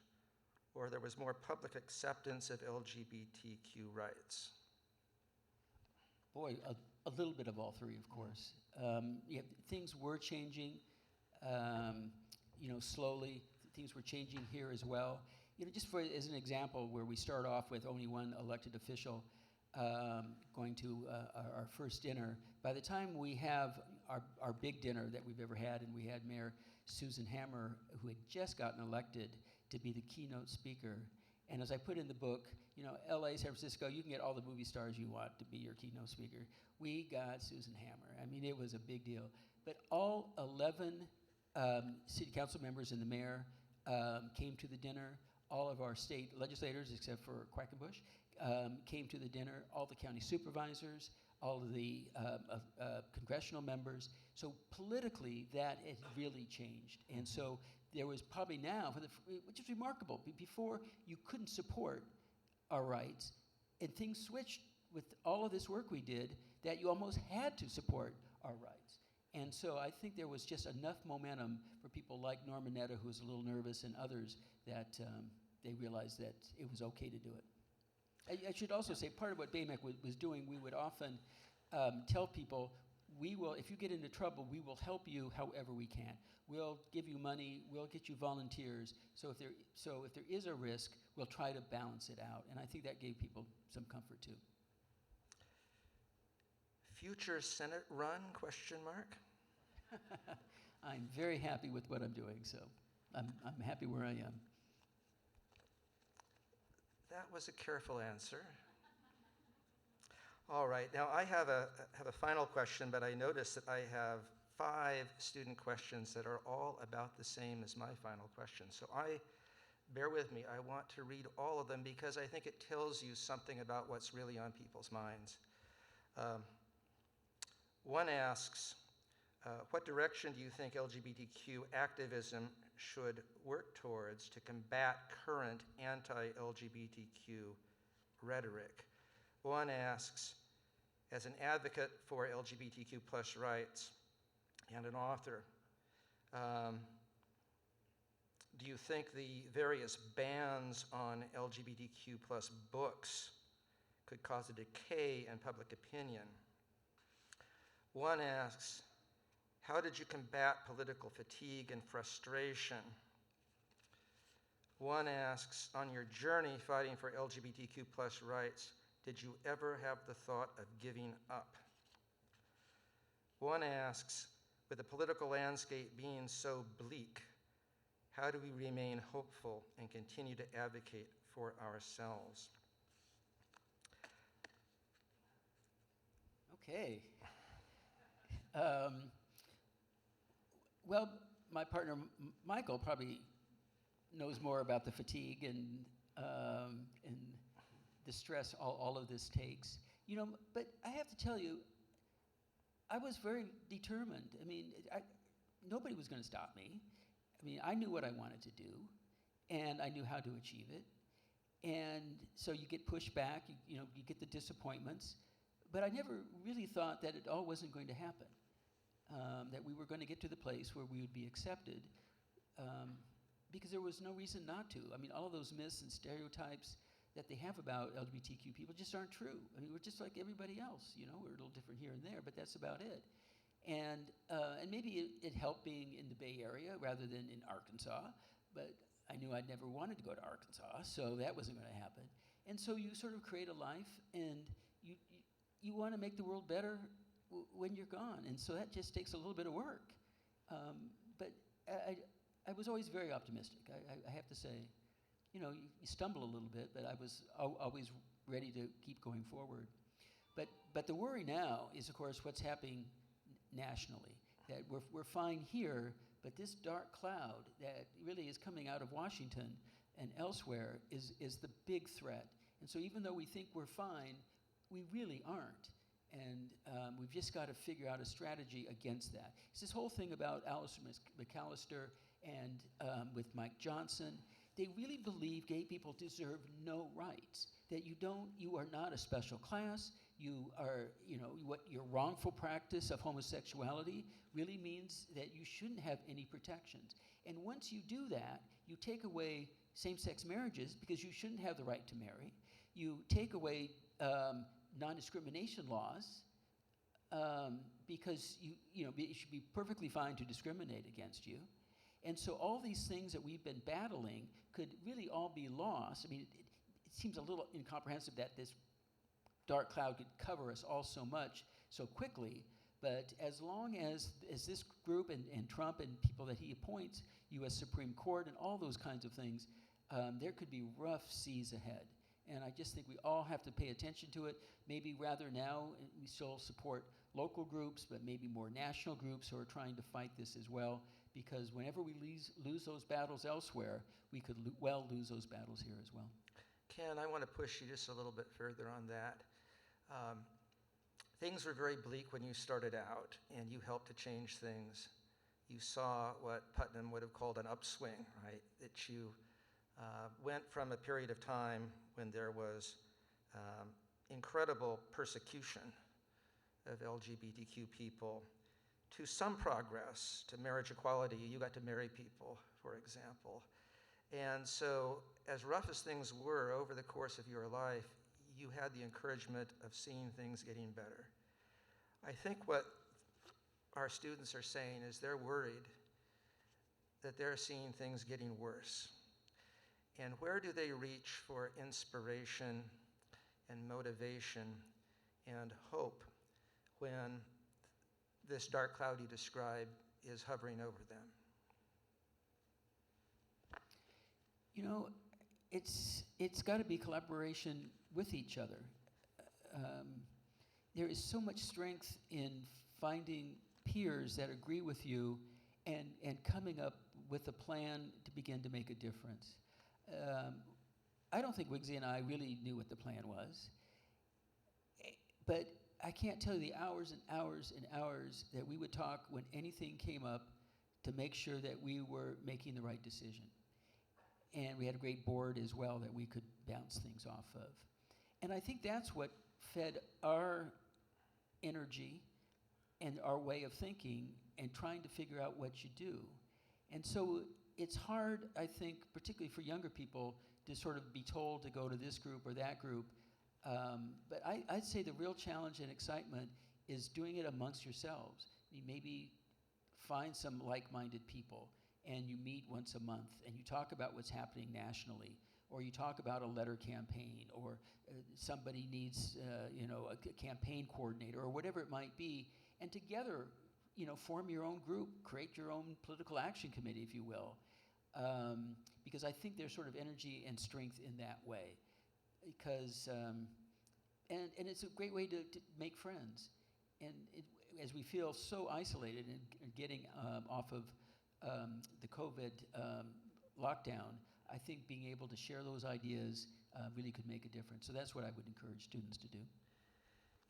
or there was more public acceptance of LGBTQ rights? Boy, a little bit of all three, of course. Things were changing, slowly. Things were changing here as well. Just as an example, where we start off with only one elected official going to our first dinner. By the time we have our big dinner that we've ever had, and we had Mayor Susan Hammer, who had just gotten elected to be the keynote speaker. And as I put in the book, LA, San Francisco, you can get all the movie stars you want to be your keynote speaker. We got Susan Hammer. I mean, it was a big deal. But all 11 city council members and the mayor came to the dinner. All of our state legislators, except for Quackenbush, came to the dinner. All the county supervisors, all of the congressional members. So politically, that had really changed. And so there was probably now, which is remarkable, before you couldn't support our rights, and things switched with all of this work we did that you almost had to support our rights. And so I think there was just enough momentum for people like Norm Mineta, who was a little nervous, and others, that they realized that it was okay to do it. I should also say, part of what BAMEC was doing, we would often tell people, we will, if you get into trouble, we will help you however we can. We'll give you money, we'll get you volunteers. So if there is a risk, we'll try to balance it out. And I think that gave people some comfort too. Future Senate run, question mark? I'm very happy with what I'm doing, so I'm happy where I am. That was a careful answer. All right, now I have a final question, but I notice that I have 5 student questions that are all about the same as my final question. So bear with me, I want to read all of them because I think it tells you something about what's really on people's minds. One asks, what direction do you think LGBTQ activism should work towards to combat current anti-LGBTQ rhetoric? One asks, as an advocate for LGBTQ plus rights and an author, do you think the various bans on LGBTQ plus books could cause a decay in public opinion? One asks, how did you combat political fatigue and frustration? One asks, on your journey fighting for LGBTQ plus rights, did you ever have the thought of giving up? One asks, with the political landscape being so bleak, how do we remain hopeful and continue to advocate for ourselves? Okay. Well, my partner Michael probably knows more about the fatigue and the stress all of this takes. You know, but I have to tell you, I was very determined. I mean, nobody was going to stop me. I mean, I knew what I wanted to do, and I knew how to achieve it. And so you get pushed back, you get the disappointments. But I never really thought that it all wasn't going to happen, that we were going to get to the place where we would be accepted, because there was no reason not to. I mean, all of those myths and stereotypes that they have about LGBTQ people just aren't true. I mean, we're just like everybody else, we're a little different here and there, but that's about it. And maybe it helped being in the Bay Area rather than in Arkansas, but I knew I'd never wanted to go to Arkansas, so that wasn't going to happen. And so you sort of create a life, and you want to make the world better when you're gone, and so that just takes a little bit of work. But I was always very optimistic. I have to say, you stumble a little bit, but I was always ready to keep going forward. But the worry now is, of course, what's happening nationally. That we're fine here, but this dark cloud that really is coming out of Washington and elsewhere is the big threat. And so even though we think we're fine, we really aren't. And we've just got to figure out a strategy against that. It's this whole thing about Alistair McAllister and with Mike Johnson. They really believe gay people deserve no rights, that you are not a special class. You are, what your wrongful practice of homosexuality really means that you shouldn't have any protections. And once you do that, you take away same-sex marriages because you shouldn't have the right to marry. You take away non-discrimination laws because it should be perfectly fine to discriminate against you. And so all these things that we've been battling could really all be lost. I mean, it seems a little incomprehensible that this dark cloud could cover us all so much so quickly, but as long as this group and Trump and people that he appoints, U.S. Supreme Court and all those kinds of things, there could be rough seas ahead. And I just think we all have to pay attention to it. Maybe rather now, we still support local groups, but maybe more national groups who are trying to fight this as well, because whenever we lose those battles elsewhere, we could well lose those battles here as well. Ken, I want to push you just a little bit further on that. Things were very bleak when you started out, and you helped to change things. You saw what Putnam would have called an upswing, right? That you went from a period of time when there was incredible persecution of LGBTQ people to some progress, to marriage equality. You got to marry people, for example. And so, as rough as things were over the course of your life, you had the encouragement of seeing things getting better. I think what our students are saying is they're worried that they're seeing things getting worse. And where do they reach for inspiration and motivation and hope when this dark cloud you described is hovering over them? You know, it's got to be collaboration with each other. There is so much strength in finding peers that agree with you and coming up with a plan to begin to make a difference. I don't think Wiggsy and I really knew what the plan was, but I can't tell you the hours and hours and hours that we would talk when anything came up to make sure that we were making the right decision. And we had a great board as well that we could bounce things off of. And I think that's what fed our energy and our way of thinking and trying to figure out what you do. And so it's hard, I think, particularly for younger people, to sort of be told to go to this group or that group. But I'd say the real challenge and excitement is doing it amongst yourselves. You maybe find some like-minded people, and you meet once a month, and you talk about what's happening nationally, or you talk about a letter campaign, or somebody needs, a campaign coordinator, or whatever it might be, and together, form your own group, create your own political action committee, if you will, because I think there's sort of energy and strength in that way, because, and it's a great way to make friends, and as we feel so isolated and getting off of the COVID lockdown, I think being able to share those ideas really could make a difference. So that's what I would encourage students to do.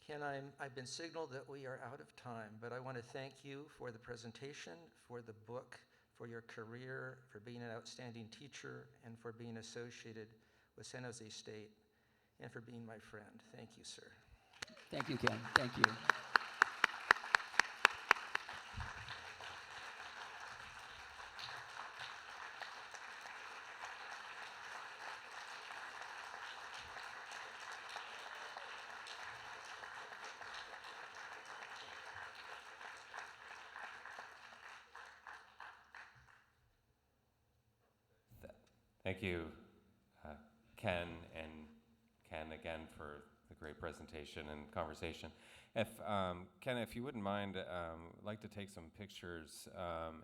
Ken, I've been signaled that we are out of time, but I want to thank you for the presentation, for the book, for your career, for being an outstanding teacher, and for being associated with San Jose State, and for being my friend. Thank you, sir. Thank you, Ken. Thank you. Thank you, Ken, and Ken again for the great presentation and conversation. Ken, if you wouldn't mind, I'd like to take some pictures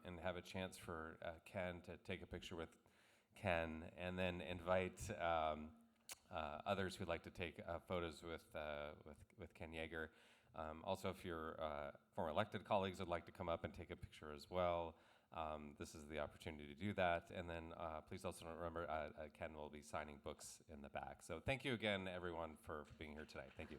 and have a chance for Ken to take a picture with Ken, and then invite others who'd like to take photos with Ken Yeager. Also, if your former elected colleagues would like to come up and take a picture as well, this is the opportunity to do that. And then please also remember, Ken will be signing books in the back. So thank you again, everyone, for being here today. Thank you.